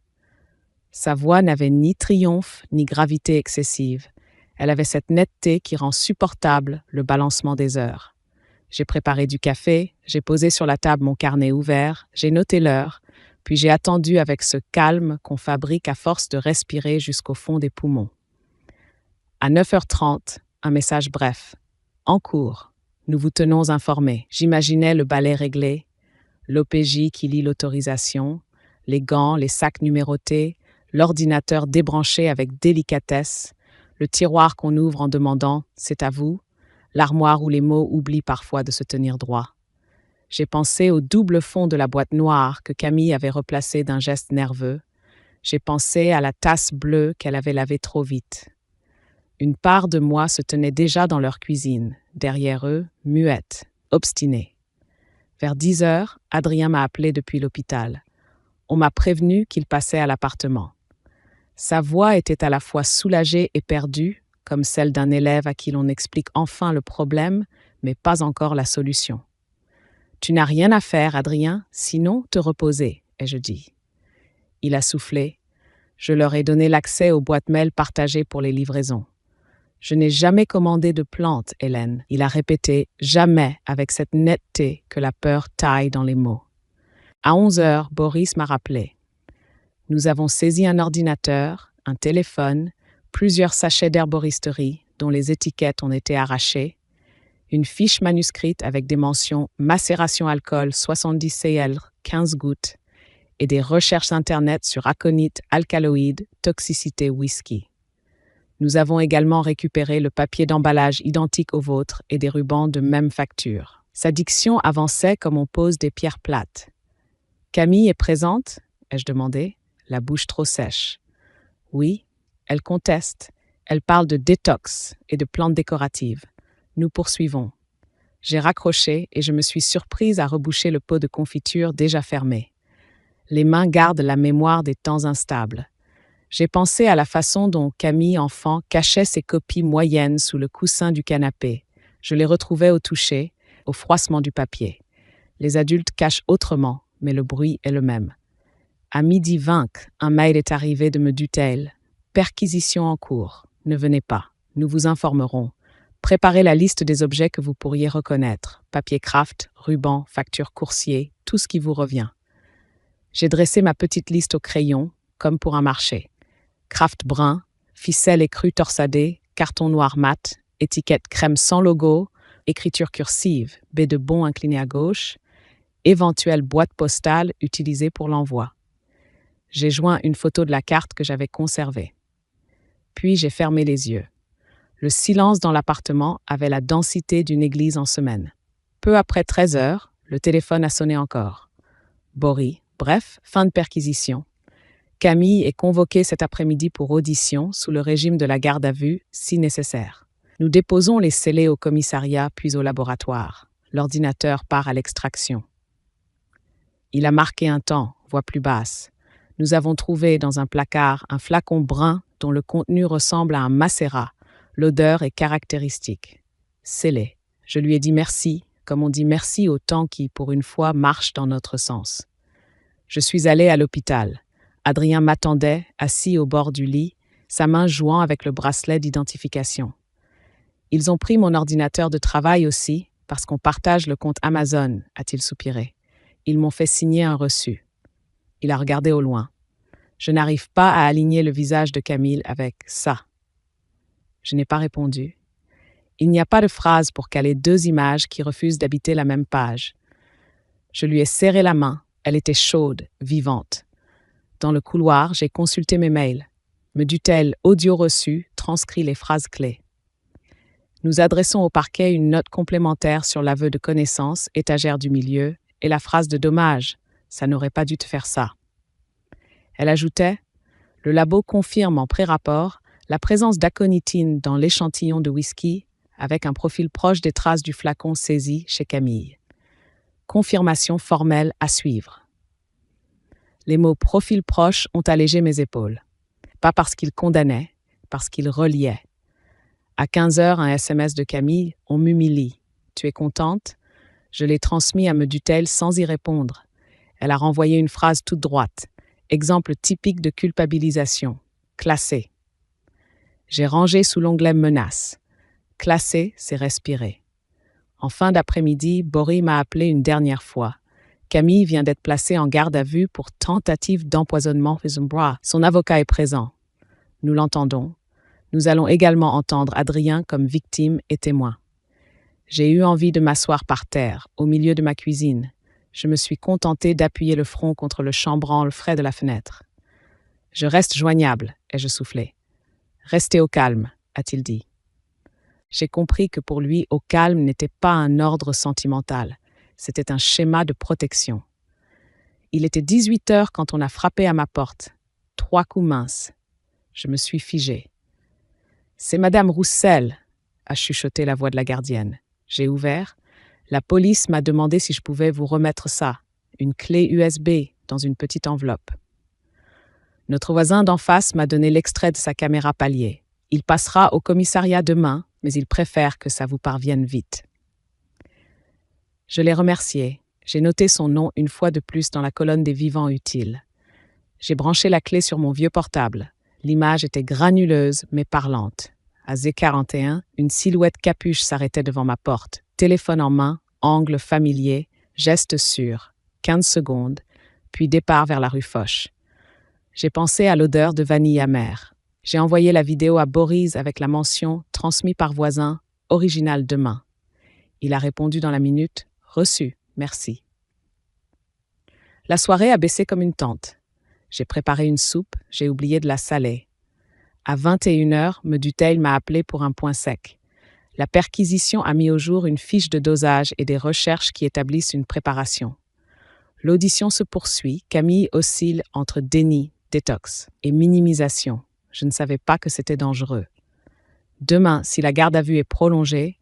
Sa voix n'avait ni triomphe ni gravité excessive. Elle avait cette netteté qui rend supportable le balancement des heures. J'ai préparé du café, j'ai posé sur la table mon carnet ouvert, j'ai noté l'heure, puis j'ai attendu avec ce calme qu'on fabrique à force de respirer jusqu'au fond des poumons. À 9h30, un message bref. En cours. Nous vous tenons informés. J'imaginais le balai réglé, l'OPJ qui lit l'autorisation, les gants, les sacs numérotés, l'ordinateur débranché avec délicatesse, le tiroir qu'on ouvre en demandant « c'est à vous », l'armoire où les mots oublient parfois de se tenir droit. J'ai pensé au double fond de la boîte noire que Camille avait replacée d'un geste nerveux. J'ai pensé à la tasse bleue qu'elle avait lavée trop vite. Une part de moi se tenait déjà dans leur cuisine, derrière eux, muette, obstinée. Vers 10h, Adrien m'a appelé depuis l'hôpital. On m'a prévenu qu'il passait à l'appartement. Sa voix était à la fois soulagée et perdue, comme celle d'un élève à qui l'on explique enfin le problème, mais pas encore la solution. « Tu n'as rien à faire, Adrien, sinon te reposer, ai-je dit. » Il a soufflé. Je leur ai donné l'accès aux boîtes mail partagées pour les livraisons. « Je n'ai jamais commandé de plantes, Hélène. » Il a répété « jamais » avec cette netteté que la peur taille dans les mots. À 11h, Boris m'a rappelé. Nous avons saisi un ordinateur, un téléphone, plusieurs sachets d'herboristerie dont les étiquettes ont été arrachées, une fiche manuscrite avec des mentions macération alcool 70 cl 15 gouttes et des recherches internet sur aconite, alcaloïdes, toxicité whisky. Nous avons également récupéré le papier d'emballage identique au vôtre et des rubans de même facture. Sa diction avançait comme on pose des pierres plates. « Camille est présente ?» ai-je demandé, la bouche trop sèche. « Oui. » Elle conteste. Elle parle de détox et de plantes décoratives. Nous poursuivons. J'ai raccroché et je me suis surprise à reboucher le pot de confiture déjà fermé. Les mains gardent la mémoire des temps instables. J'ai pensé à la façon dont Camille, enfant, cachait ses copies moyennes sous le coussin du canapé. Je les retrouvais au toucher, au froissement du papier. Les adultes cachent autrement, mais le bruit est le même. À 12h20, un mail est arrivé de Me Dutheil. Perquisition en cours. Ne venez pas. Nous vous informerons. Préparez la liste des objets que vous pourriez reconnaître. Papier craft, ruban, facture coursier, tout ce qui vous revient. J'ai dressé ma petite liste au crayon, comme pour un marché. Craft brun, ficelle écrue torsadée, carton noir mat, étiquette crème sans logo, écriture cursive, baie de bon inclinée à gauche, éventuelle boîte postale utilisée pour l'envoi. J'ai joint une photo de la carte que j'avais conservée. Puis j'ai fermé les yeux. Le silence dans l'appartement avait la densité d'une église en semaine. Peu après 13h, le téléphone a sonné encore. Bory, bref, fin de perquisition. Camille est convoquée cet après-midi pour audition sous le régime de la garde à vue, si nécessaire. Nous déposons les scellés au commissariat puis au laboratoire. L'ordinateur part à l'extraction. Il a marqué un temps, voix plus basse. Nous avons trouvé dans un placard un flacon brun dont le contenu ressemble à un macérat. L'odeur est caractéristique. Scellé. Je lui ai dit merci, comme on dit merci au temps qui, pour une fois, marche dans notre sens. Je suis allée à l'hôpital. Adrien m'attendait, assis au bord du lit, sa main jouant avec le bracelet d'identification. Ils ont pris mon ordinateur de travail aussi, parce qu'on partage le compte Amazon, a-t-il soupiré. Ils m'ont fait signer un reçu. Il a regardé au loin. Je n'arrive pas à aligner le visage de Camille avec ça. Je n'ai pas répondu. Il n'y a pas de phrase pour caler deux images qui refusent d'habiter la même page. Je lui ai serré la main. Elle était chaude, vivante. Dans le couloir, j'ai consulté mes mails. Me dut-elle audio reçu, transcrit les phrases clés. Nous adressons au parquet une note complémentaire sur l'aveu de connaissance, étagère du milieu, et la phrase de dommage. Ça n'aurait pas dû te faire ça. Elle ajoutait « Le labo confirme en pré-rapport la présence d'aconitine dans l'échantillon de whisky avec un profil proche des traces du flacon saisi chez Camille. Confirmation formelle à suivre. » Les mots « profil proche » ont allégé mes épaules. Pas parce qu'ils condamnaient, parce qu'ils reliaient. À 15h, un SMS de Camille « On m'humilie. Tu es contente ?» Je l'ai transmis à Medutel sans y répondre. Elle a renvoyé une phrase toute droite. Exemple typique de culpabilisation. Classé. J'ai rangé sous l'onglet menace. Classé, c'est respirer. En fin d'après-midi, Boris m'a appelé une dernière fois. Camille vient d'être placée en garde à vue pour tentative d'empoisonnement. Son avocat est présent. Nous l'entendons. Nous allons également entendre Adrien comme victime et témoin. J'ai eu envie de m'asseoir par terre, au milieu de ma cuisine. Je me suis contentée d'appuyer le front contre le chambranle frais de la fenêtre. « Je reste joignable », ai-je soufflé. « Restez au calme », a-t-il dit. J'ai compris que pour lui, au calme n'était pas un ordre sentimental. C'était un schéma de protection. Il était 18h quand on a frappé à ma porte. 3 coups minces. Je me suis figée. « C'est Madame Roussel », a chuchoté la voix de la gardienne. J'ai ouvert. La police m'a demandé si je pouvais vous remettre ça, une clé USB dans une petite enveloppe. Notre voisin d'en face m'a donné l'extrait de sa caméra palier. Il passera au commissariat demain, mais il préfère que ça vous parvienne vite. Je l'ai remercié. J'ai noté son nom une fois de plus dans la colonne des vivants utiles. J'ai branché la clé sur mon vieux portable. L'image était granuleuse mais parlante. À Z41, une silhouette capuche s'arrêtait devant ma porte. Téléphone en main, angle familier, geste sûr. 15 secondes, puis départ vers la rue Foch. J'ai pensé à l'odeur de vanille amère. J'ai envoyé la vidéo à Boris avec la mention « Transmis par voisin, original demain ». Il a répondu dans la minute « Reçu, merci ». La soirée a baissé comme une tente. J'ai préparé une soupe, j'ai oublié de la saler. À 21h, Medutel m'a appelé pour un point sec. La perquisition a mis au jour une fiche de dosage et des recherches qui établissent une préparation. L'audition se poursuit. Camille oscille entre déni, détox et minimisation. Je ne savais pas que c'était dangereux. Demain, si la garde à vue est prolongée,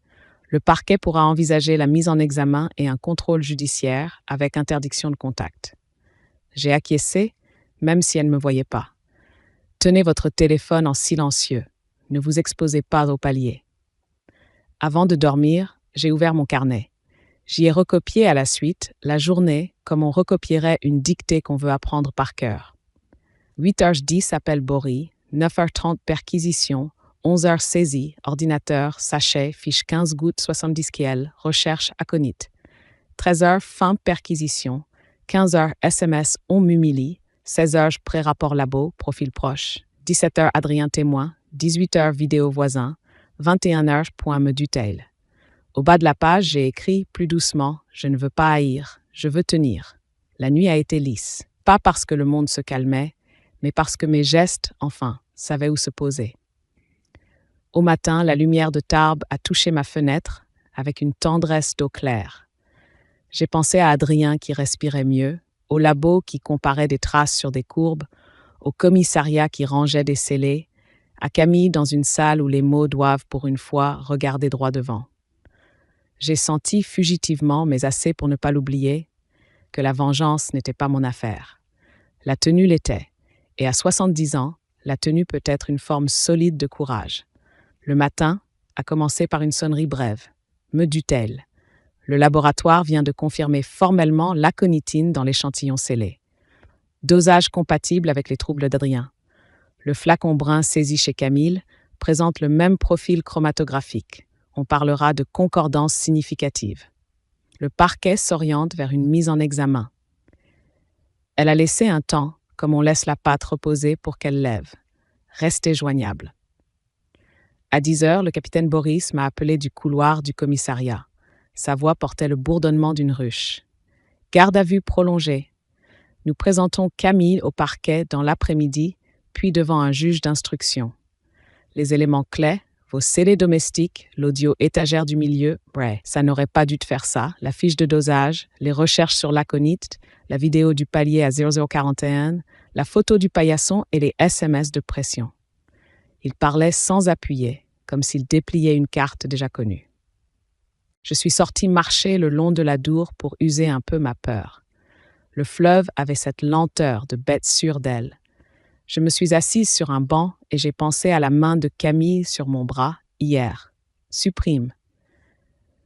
le parquet pourra envisager la mise en examen et un contrôle judiciaire avec interdiction de contact. J'ai acquiescé, même si elle ne me voyait pas. Tenez votre téléphone en silencieux. Ne vous exposez pas au palier. Avant de dormir, j'ai ouvert mon carnet. J'y ai recopié à la suite la journée comme on recopierait une dictée qu'on veut apprendre par cœur. 8h10 appel Boris, 9h30 perquisition, 11h saisie, ordinateur, sachet, fiche 15 gouttes 70 kL, recherche aconite. 13h fin perquisition, 15h SMS on m'humilie, 16h pré-rapport labo, profil proche, 17h Adrien témoin, 18h vidéo voisin, 21h point Medutel. Au bas de la page, j'ai écrit plus doucement « Je ne veux pas haïr, je veux tenir ». La nuit a été lisse, pas parce que le monde se calmait, mais parce que mes gestes, enfin, savaient où se poser. Au matin, la lumière de Tarbes a touché ma fenêtre avec une tendresse d'eau claire. J'ai pensé à Adrien qui respirait mieux, au labo qui comparait des traces sur des courbes, au commissariat qui rangeait des scellés, à Camille dans une salle où les mots doivent, pour une fois, regarder droit devant. J'ai senti fugitivement, mais assez pour ne pas l'oublier, que la vengeance n'était pas mon affaire. La tenue l'était, et à 70 ans, la tenue peut être une forme solide de courage. Le matin a commencé par une sonnerie brève. Me dut-elle. Le laboratoire vient de confirmer formellement l'aconitine dans l'échantillon scellé. Dosage compatible avec les troubles d'Adrien. Le flacon brun saisi chez Camille présente le même profil chromatographique. On parlera de concordance significative. Le parquet s'oriente vers une mise en examen. Elle a laissé un temps, comme on laisse la pâte reposer pour qu'elle lève. Restez joignable. À 10 heures, le capitaine Boris m'a appelé du couloir du commissariat. Sa voix portait le bourdonnement d'une ruche. Garde à vue prolongée. Nous présentons Camille au parquet dans l'après-midi, puis devant un juge d'instruction. Les éléments clés, vos scellés domestiques, l'audio étagère du milieu, ça n'aurait pas dû te faire ça, la fiche de dosage, les recherches sur l'aconite, la vidéo du palier à 0041, la photo du paillasson et les SMS de pression. Il parlait sans appuyer, comme s'il dépliait une carte déjà connue. Je suis sorti marcher le long de la Dour pour user un peu ma peur. Le fleuve avait cette lenteur de bête sûre d'elle. Je me suis assise sur un banc et j'ai pensé à la main de Camille sur mon bras hier. Supprime.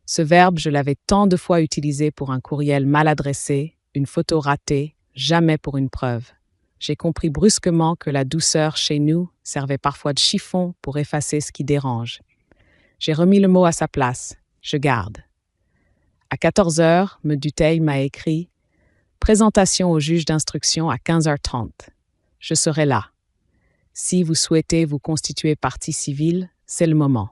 Ce verbe, je l'avais tant de fois utilisé pour un courriel mal adressé, une photo ratée, jamais pour une preuve. J'ai compris brusquement que la douceur chez nous servait parfois de chiffon pour effacer ce qui dérange. J'ai remis le mot à sa place. Je garde. À 14 heures, me Dutheil m'a écrit « Présentation au juge d'instruction à 15h30. Je serai là. Si vous souhaitez vous constituer partie civile, c'est le moment.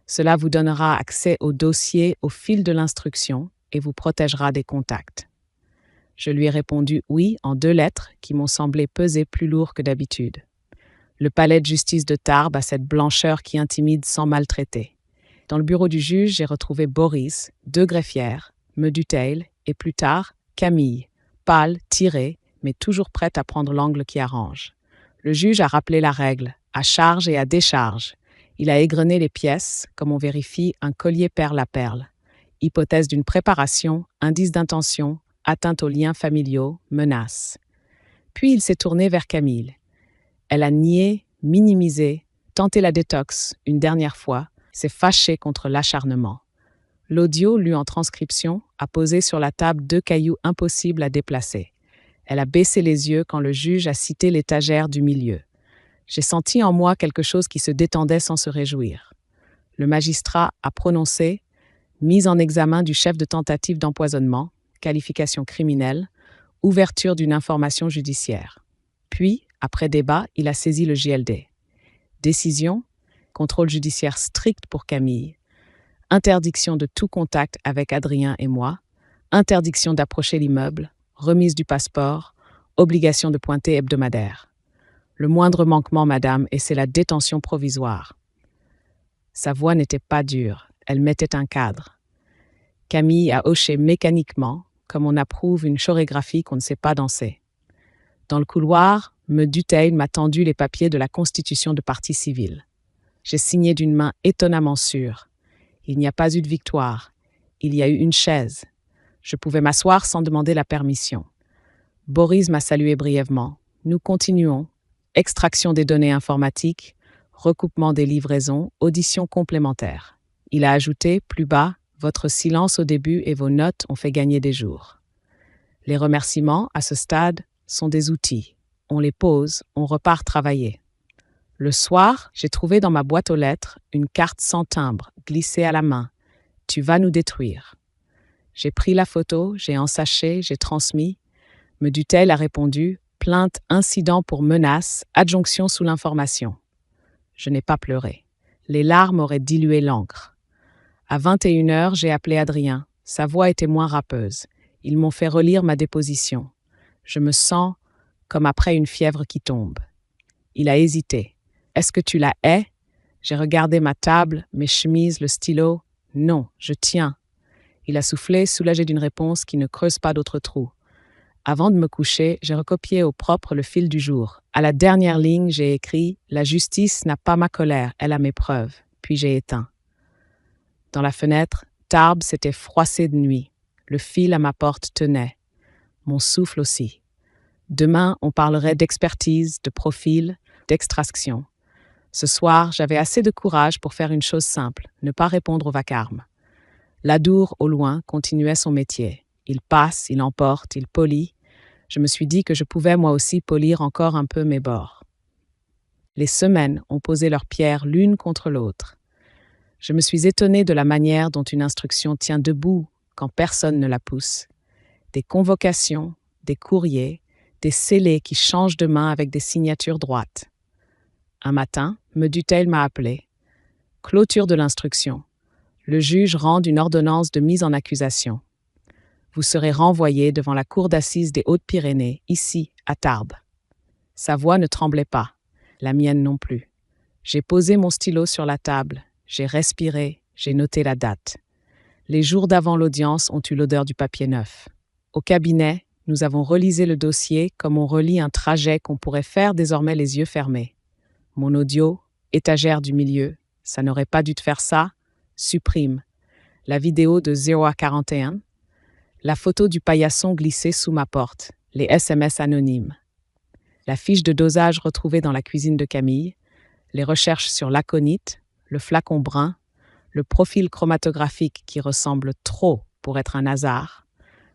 Cela vous donnera accès au dossier au fil de l'instruction et vous protégera des contacts. » Je lui ai répondu oui en 2 lettres qui m'ont semblé peser plus lourd que d'habitude. Le palais de justice de Tarbes a cette blancheur qui intimide sans maltraiter. Dans le bureau du juge, j'ai retrouvé Boris, 2 greffières, me Dutheil et plus tard Camille, pâle, tirée, mais toujours prête à prendre l'angle qui arrange. Le juge a rappelé la règle, à charge et à décharge. Il a égrené les pièces, comme on vérifie un collier perle à perle. Hypothèse d'une préparation, indice d'intention, atteinte aux liens familiaux, menace. Puis il s'est tourné vers Camille. Elle a nié, minimisé, tenté la détox une dernière fois, s'est fâchée contre l'acharnement. L'audio, lu en transcription, a posé sur la table 2 cailloux impossibles à déplacer. Elle a baissé les yeux quand le juge a cité l'étagère du milieu. J'ai senti en moi quelque chose qui se détendait sans se réjouir. Le magistrat a prononcé « mise en examen du chef de tentative d'empoisonnement, qualification criminelle, ouverture d'une information judiciaire ». Puis, après débat, il a saisi le JLD. Décision, contrôle judiciaire strict pour Camille, interdiction de tout contact avec Adrien et moi, interdiction d'approcher l'immeuble, remise du passeport, obligation de pointer hebdomadaire. Le moindre manquement, madame, et c'est la détention provisoire. Sa voix n'était pas dure, elle mettait un cadre. Camille a hoché mécaniquement, comme on approuve une chorégraphie qu'on ne sait pas danser. Dans le couloir, me Dutheil m'a tendu les papiers de la constitution de partie civile. J'ai signé d'une main étonnamment sûre. Il n'y a pas eu de victoire. Il y a eu une chaise. Je pouvais m'asseoir sans demander la permission. Boris m'a salué brièvement. Nous continuons. Extraction des données informatiques, recoupement des livraisons, audition complémentaire. Il a ajouté, plus bas, votre silence au début et vos notes ont fait gagner des jours. Les remerciements, à ce stade, sont des outils. On les pose, on repart travailler. Le soir, j'ai trouvé dans ma boîte aux lettres une carte sans timbre, glissée à la main. « Tu vas nous détruire ». J'ai pris la photo, j'ai ensaché, j'ai transmis. Me Dutheil a répondu « Plainte incident pour menace, adjonction sous l'information ». Je n'ai pas pleuré. Les larmes auraient dilué l'encre. À 21h, j'ai appelé Adrien. Sa voix était moins râpeuse. Ils m'ont fait relire ma déposition. Je me sens comme après une fièvre qui tombe. Il a hésité. « Est-ce que tu la hais ?» J'ai regardé ma table, mes chemises, le stylo. « Non, je tiens. » Il a soufflé, soulagé d'une réponse qui ne creuse pas d'autres trous. Avant de me coucher, j'ai recopié au propre le fil du jour. À la dernière ligne, j'ai écrit « La justice n'a pas ma colère, elle a mes preuves. » Puis j'ai éteint. Dans la fenêtre, Tarbes s'était froissé de nuit. Le fil à ma porte tenait. Mon souffle aussi. Demain, on parlerait d'expertise, de profil. d'extraction. Ce soir, j'avais assez de courage pour faire une chose simple, ne pas répondre au vacarme. Ladour, au loin, continuait son métier. Il passe, il emporte, il polit. Je me suis dit que je pouvais moi aussi polir encore un peu mes bords. Les semaines ont posé leurs pierres l'une contre l'autre. Je me suis étonné de la manière dont une instruction tient debout quand personne ne la pousse. Des convocations, des courriers, des scellés qui changent de main avec des signatures droites. Un matin, me Dutheil m'a appelé. Clôture de l'instruction. Le juge rend une ordonnance de mise en accusation. Vous serez renvoyé devant la cour d'assises des Hautes-Pyrénées, ici, à Tarbes. Sa voix ne tremblait pas, la mienne non plus. J'ai posé mon stylo sur la table, j'ai respiré, j'ai noté la date. Les jours d'avant l'audience ont eu l'odeur du papier neuf. Au cabinet, nous avons relisé le dossier comme on relit un trajet qu'on pourrait faire désormais les yeux fermés. Mon audio, étagère du milieu, ça n'aurait pas dû te faire ça, supprime. La vidéo de 0 à 41, la photo du paillasson glissé sous ma porte, les SMS anonymes. La fiche de dosage retrouvée dans la cuisine de Camille, les recherches sur l'aconite, le flacon brun, le profil chromatographique qui ressemble trop pour être un hasard,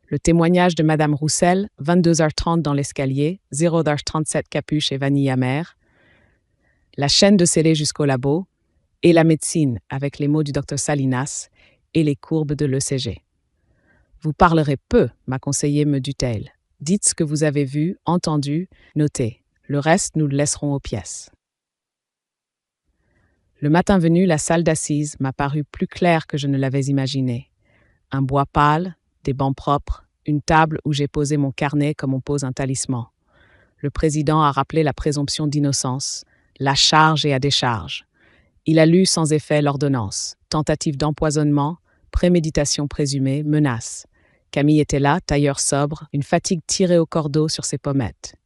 le témoignage de Madame Roussel, 22h30 dans l'escalier, 0h37 capuche et vanille amère, la chaîne de scellés jusqu'au labo, et la médecine avec les mots du Dr Salinas et les courbes de l'ECG. Vous parlerez peu, m'a conseillé me Dutheil. Dites ce que vous avez vu, entendu, notez. Le reste, nous le laisserons aux pièces. Le matin venu, la salle d'assises m'a paru plus claire que je ne l'avais imaginé. Un bois pâle, des bancs propres, une table où j'ai posé mon carnet comme on pose un talisman. Le président a rappelé la présomption d'innocence, la charge et à décharge. Il a lu sans effet l'ordonnance, tentative d'empoisonnement, préméditation présumée, menace. Camille était là, tailleur sobre, une fatigue tirée au cordeau sur ses pommettes.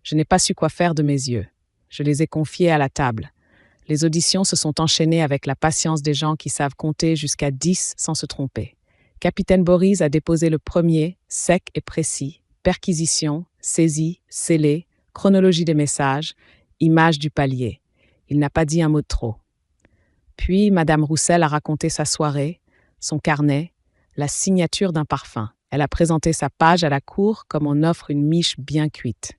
Je n'ai pas su quoi faire de mes yeux. Je les ai confiés à la table. Les auditions se sont enchaînées avec la patience des gens qui savent compter jusqu'à 10 sans se tromper. Capitaine Boris a déposé le premier, sec et précis, perquisition, saisie, scellé, chronologie des messages, image du palier. Il n'a pas dit un mot de trop. Puis, Madame Roussel a raconté sa soirée, son carnet, la signature d'un parfum. Elle a présenté sa page à la cour comme on offre une miche bien cuite.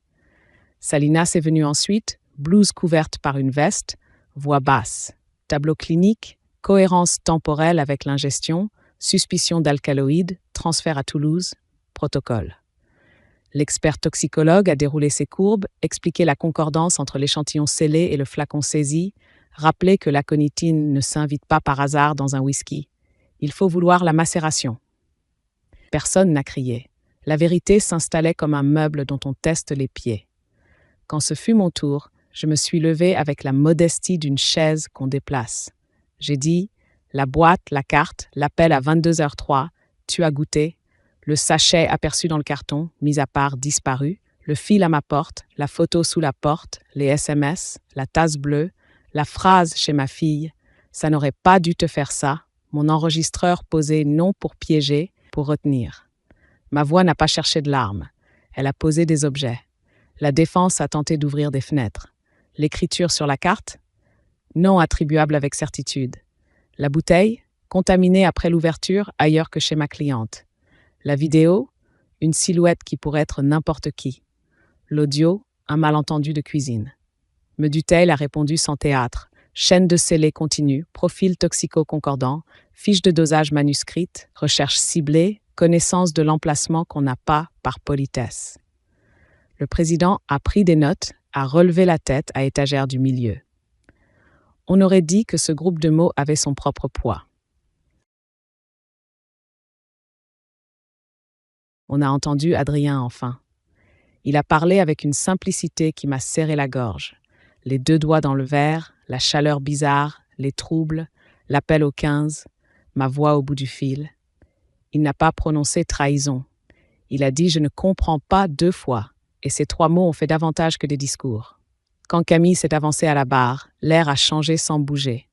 Salinas est venu ensuite, blouse couverte par une veste, voix basse, tableau clinique, cohérence temporelle avec l'ingestion, suspicion d'alcaloïdes, transfert à Toulouse, protocole. L'expert toxicologue a déroulé ses courbes, expliqué la concordance entre l'échantillon scellé et le flacon saisi, rappelé que l'aconitine ne s'invite pas par hasard dans un whisky. Il faut vouloir la macération. Personne n'a crié. La vérité s'installait comme un meuble dont on teste les pieds. Quand ce fut mon tour, je me suis levée avec la modestie d'une chaise qu'on déplace. J'ai dit « La boîte, la carte, l'appel à 22h03, tu as goûté, le sachet aperçu dans le carton, mis à part disparu, le fil à ma porte, la photo sous la porte, les SMS, la tasse bleue, la phrase chez ma fille, ça n'aurait pas dû te faire ça, mon enregistreur posé non pour piéger, pour retenir. Ma voix n'a pas cherché de larmes, elle a posé des objets. La défense a tenté d'ouvrir des fenêtres. L'écriture sur la carte? Non attribuable avec certitude. La bouteille? Contaminée après l'ouverture ailleurs que chez ma cliente. La vidéo? Une silhouette qui pourrait être n'importe qui. L'audio? Un malentendu de cuisine. Me Dutheil a répondu sans théâtre. Chaîne de scellés continue, profil toxico-concordant, fiche de dosage manuscrite, recherche ciblée, connaissance de l'emplacement qu'on n'a pas par politesse. Le président a pris des notes, a relevé la tête à étagère du milieu. On aurait dit que ce groupe de mots avait son propre poids. On a entendu Adrien enfin. Il a parlé avec une simplicité qui m'a serré la gorge. Les deux doigts dans le verre, la chaleur bizarre, les troubles, l'appel au 15, ma voix au bout du fil. Il n'a pas prononcé trahison. Il a dit « je ne comprends pas » 2 fois, et ces 3 mots ont fait davantage que des discours. Quand Camille s'est avancée à la barre, l'air a changé sans bouger.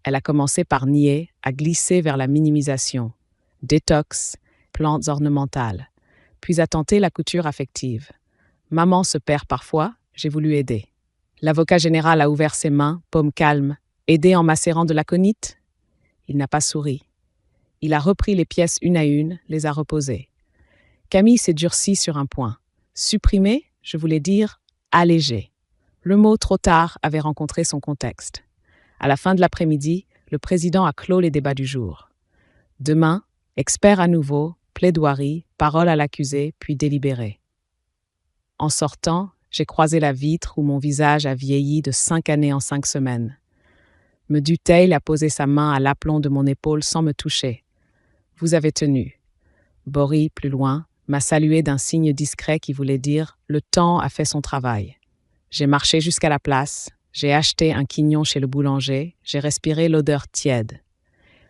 Elle a commencé par nier, à glisser vers la minimisation. Détox, plantes ornementales, puis a tenté la couture affective. Maman se perd parfois, j'ai voulu aider. L'avocat général a ouvert ses mains, paume calme, aidé en macérant de l'aconite. Il n'a pas souri. Il a repris les pièces une à une, les a reposées. Camille s'est durcie sur un point. Supprimer, je voulais dire alléger. Le mot trop tard avait rencontré son contexte. À la fin de l'après-midi, le président a clos les débats du jour. Demain, expert à nouveau, plaidoirie, parole à l'accusé, puis délibéré. En sortant, j'ai croisé la vitre où mon visage a vieilli de 5 années en 5 semaines. Me Dutheil a posé sa main à l'aplomb de mon épaule sans me toucher. Vous avez tenu. Bory, plus loin, m'a salué d'un signe discret qui voulait dire « le temps a fait son travail ». J'ai marché jusqu'à la place, j'ai acheté un quignon chez le boulanger, j'ai respiré l'odeur tiède.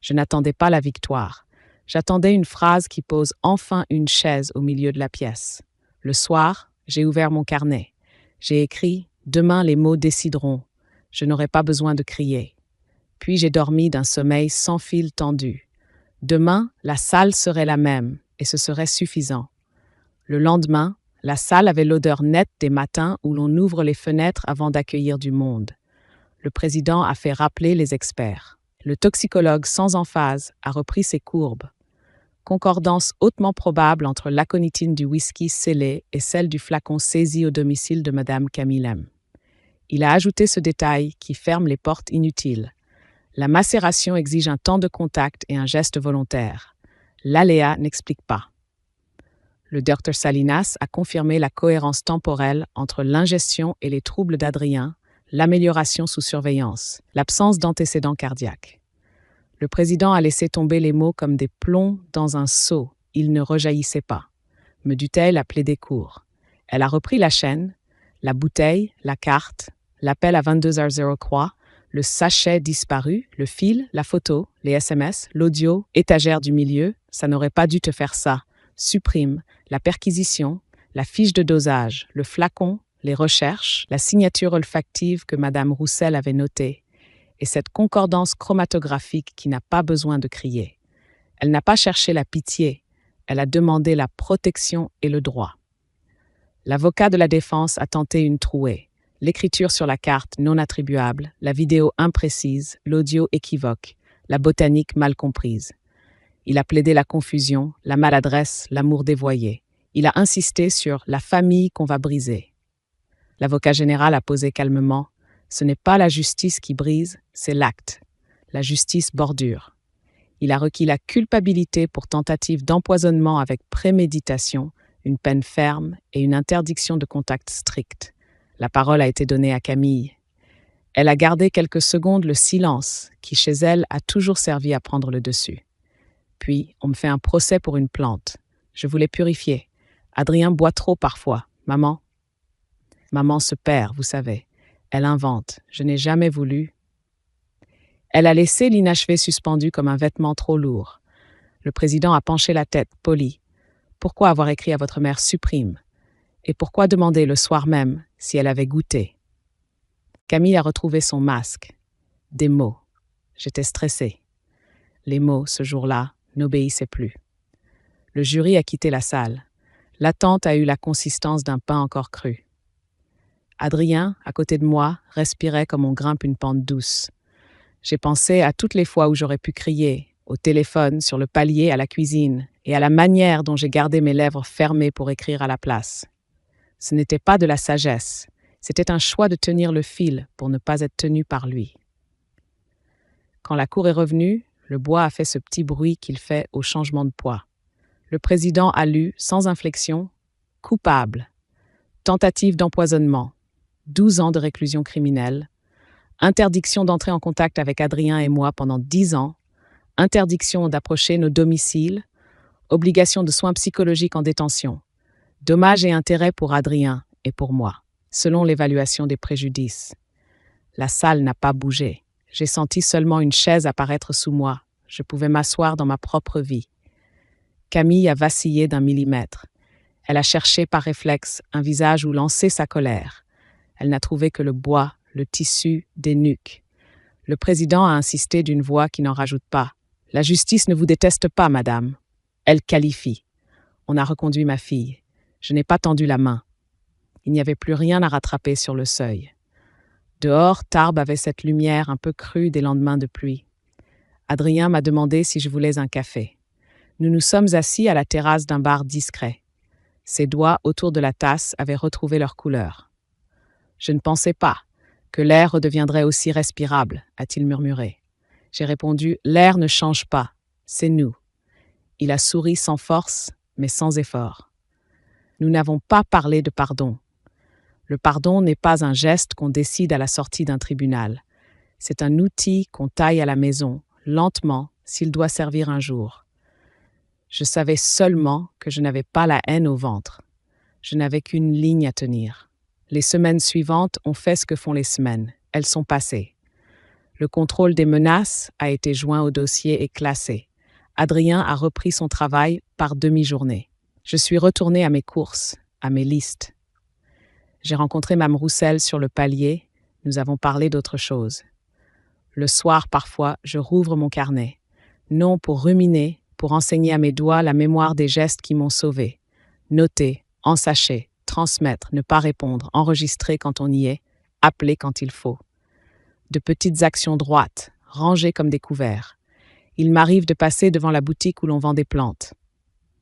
Je n'attendais pas la victoire. J'attendais une phrase qui pose enfin une chaise au milieu de la pièce. Le soir, j'ai ouvert mon carnet. J'ai écrit « Demain les mots décideront ». Je n'aurai pas besoin de crier. Puis j'ai dormi d'un sommeil sans fil tendu. Demain, la salle serait la même, et ce serait suffisant. Le lendemain, la salle avait l'odeur nette des matins où l'on ouvre les fenêtres avant d'accueillir du monde. Le président a fait rappeler les experts. Le toxicologue sans emphase a repris ses courbes. Concordance hautement probable entre l'aconitine du whisky scellé et celle du flacon saisi au domicile de Madame Camille M. Il a ajouté ce détail qui ferme les portes inutiles. La macération exige un temps de contact et un geste volontaire. L'aléa n'explique pas. Le Dr Salinas a confirmé la cohérence temporelle entre l'ingestion et les troubles d'Adrien, l'amélioration sous surveillance, l'absence d'antécédents cardiaques. Le président a laissé tomber les mots comme des plombs dans un seau. Ils ne rejaillissaient pas. Me Dutheil a plaidé court. Elle a repris la chaîne, la bouteille, la carte, l'appel à 22h03, le sachet disparu, le fil, la photo, les SMS, l'audio, étagère du milieu. Ça n'aurait pas dû te faire ça. Supprime, la perquisition, la fiche de dosage, le flacon, les recherches, la signature olfactive que Madame Roussel avait notée, et cette concordance chromatographique qui n'a pas besoin de crier. Elle n'a pas cherché la pitié, elle a demandé la protection et le droit. L'avocat de la défense a tenté une trouée, l'écriture sur la carte non attribuable, la vidéo imprécise, l'audio équivoque, la botanique mal comprise. Il a plaidé la confusion, la maladresse, l'amour dévoyé. Il a insisté sur la famille qu'on va briser. L'avocat général a posé calmement « Ce n'est pas la justice qui brise, c'est l'acte. La justice bordure. » Il a requis la culpabilité pour tentative d'empoisonnement avec préméditation, une peine ferme et une interdiction de contact strict. La parole a été donnée à Camille. Elle a gardé quelques secondes le silence qui, chez elle, a toujours servi à prendre le dessus. Puis, on me fait un procès pour une plante. Je voulais purifier. Adrien boit trop parfois. Maman se perd, vous savez. Elle invente. Je n'ai jamais voulu. Elle a laissé l'inachevé suspendu comme un vêtement trop lourd. Le président a penché la tête, poli. Pourquoi avoir écrit à votre mère supprime? Et pourquoi demander le soir même si elle avait goûté? Camille a retrouvé son masque. Des mots. J'étais stressée. Les mots, ce jour-là, n'obéissait plus. Le jury a quitté la salle. L'attente a eu la consistance d'un pain encore cru. Adrien, à côté de moi, respirait comme on grimpe une pente douce. J'ai pensé à toutes les fois où j'aurais pu crier, au téléphone, sur le palier, à la cuisine, et à la manière dont j'ai gardé mes lèvres fermées pour écrire à la place. Ce n'était pas de la sagesse, c'était un choix de tenir le fil pour ne pas être tenu par lui. Quand la cour est revenue, le bois a fait ce petit bruit qu'il fait au changement de poids. Le président a lu, sans inflexion, « Coupable. Tentative d'empoisonnement. 12 ans de réclusion criminelle. Interdiction d'entrer en contact avec Adrien et moi pendant 10 ans. Interdiction d'approcher nos domiciles. Obligation de soins psychologiques en détention. Dommages et intérêts pour Adrien et pour moi, selon l'évaluation des préjudices. » La salle n'a pas bougé. J'ai senti seulement une chaise apparaître sous moi. Je pouvais m'asseoir dans ma propre vie. Camille a vacillé d'1 millimètre. Elle a cherché par réflexe un visage où lancer sa colère. Elle n'a trouvé que le bois, le tissu, des nuques. Le président a insisté d'une voix qui n'en rajoute pas. « La justice ne vous déteste pas, madame. » Elle qualifie. On a reconduit ma fille. Je n'ai pas tendu la main. Il n'y avait plus rien à rattraper sur le seuil. Dehors, Tarbes avait cette lumière un peu crue des lendemains de pluie. Adrien m'a demandé si je voulais un café. Nous nous sommes assis à la terrasse d'un bar discret. Ses doigts autour de la tasse avaient retrouvé leur couleur. Je ne pensais pas que l'air redeviendrait aussi respirable, a-t-il murmuré. J'ai répondu, l'air ne change pas, c'est nous. Il a souri sans force, mais sans effort. Nous n'avons pas parlé de pardon. Le pardon n'est pas un geste qu'on décide à la sortie d'un tribunal. C'est un outil qu'on taille à la maison, lentement, s'il doit servir un jour. Je savais seulement que je n'avais pas la haine au ventre. Je n'avais qu'une ligne à tenir. Les semaines suivantes ont fait ce que font les semaines. Elles sont passées. Le contrôle des menaces a été joint au dossier et classé. Adrien a repris son travail par demi-journée. Je suis retournée à mes courses, à mes listes. J'ai rencontré Mme Roussel sur le palier. Nous avons parlé d'autre chose. Le soir, parfois, je rouvre mon carnet. Non pour ruminer, pour enseigner à mes doigts la mémoire des gestes qui m'ont sauvé. Noter, ensacher, transmettre, ne pas répondre, enregistrer quand on y est, appeler quand il faut. De petites actions droites, rangées comme des couverts. Il m'arrive de passer devant la boutique où l'on vend des plantes.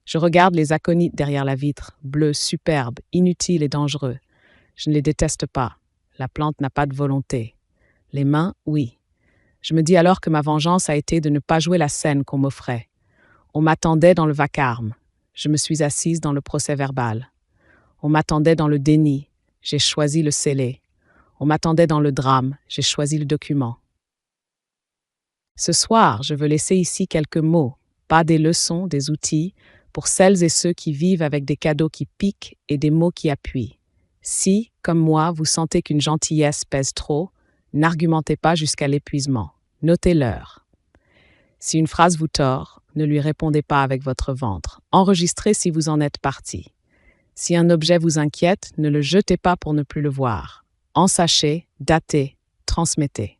Je regarde les aconites derrière la vitre, bleus, superbes, inutiles et dangereux. Je ne les déteste pas. La plante n'a pas de volonté. Les mains, oui. Je me dis alors que ma vengeance a été de ne pas jouer la scène qu'on m'offrait. On m'attendait dans le vacarme. Je me suis assise dans le procès-verbal. On m'attendait dans le déni. J'ai choisi le scellé. On m'attendait dans le drame. J'ai choisi le document. Ce soir, je veux laisser ici quelques mots, pas des leçons, des outils, pour celles et ceux qui vivent avec des cadeaux qui piquent et des mots qui appuient. Si, comme moi, vous sentez qu'une gentillesse pèse trop, n'argumentez pas jusqu'à l'épuisement. Notez l'heure. Si une phrase vous tord, ne lui répondez pas avec votre ventre. Enregistrez si vous en êtes parti. Si un objet vous inquiète, ne le jetez pas pour ne plus le voir. Ensachez, datez, transmettez.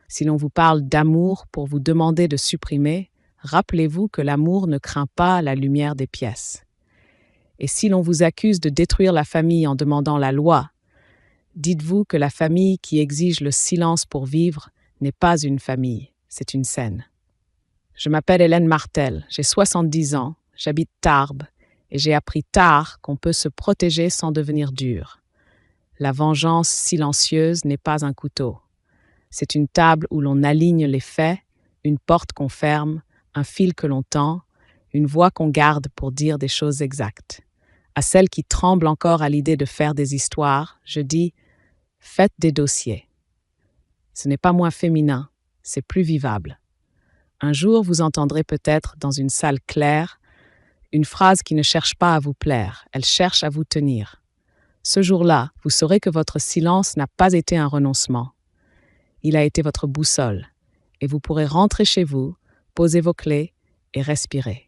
Si l'on vous parle d'amour pour vous demander de supprimer, rappelez-vous que l'amour ne craint pas la lumière des pièces. Et si l'on vous accuse de détruire la famille en demandant la loi, dites-vous que la famille qui exige le silence pour vivre n'est pas une famille, c'est une scène. Je m'appelle Hélène Martel, j'ai 70 ans, j'habite Tarbes et j'ai appris tard qu'on peut se protéger sans devenir dur. La vengeance silencieuse n'est pas un couteau. C'est une table où l'on aligne les faits, une porte qu'on ferme, un fil que l'on tend, une voix qu'on garde pour dire des choses exactes. À celles qui tremblent encore à l'idée de faire des histoires, je dis « faites des dossiers ». Ce n'est pas moins féminin, c'est plus vivable. Un jour, vous entendrez peut-être dans une salle claire une phrase qui ne cherche pas à vous plaire, elle cherche à vous tenir. Ce jour-là, vous saurez que votre silence n'a pas été un renoncement. Il a été votre boussole, et vous pourrez rentrer chez vous, poser vos clés et respirer.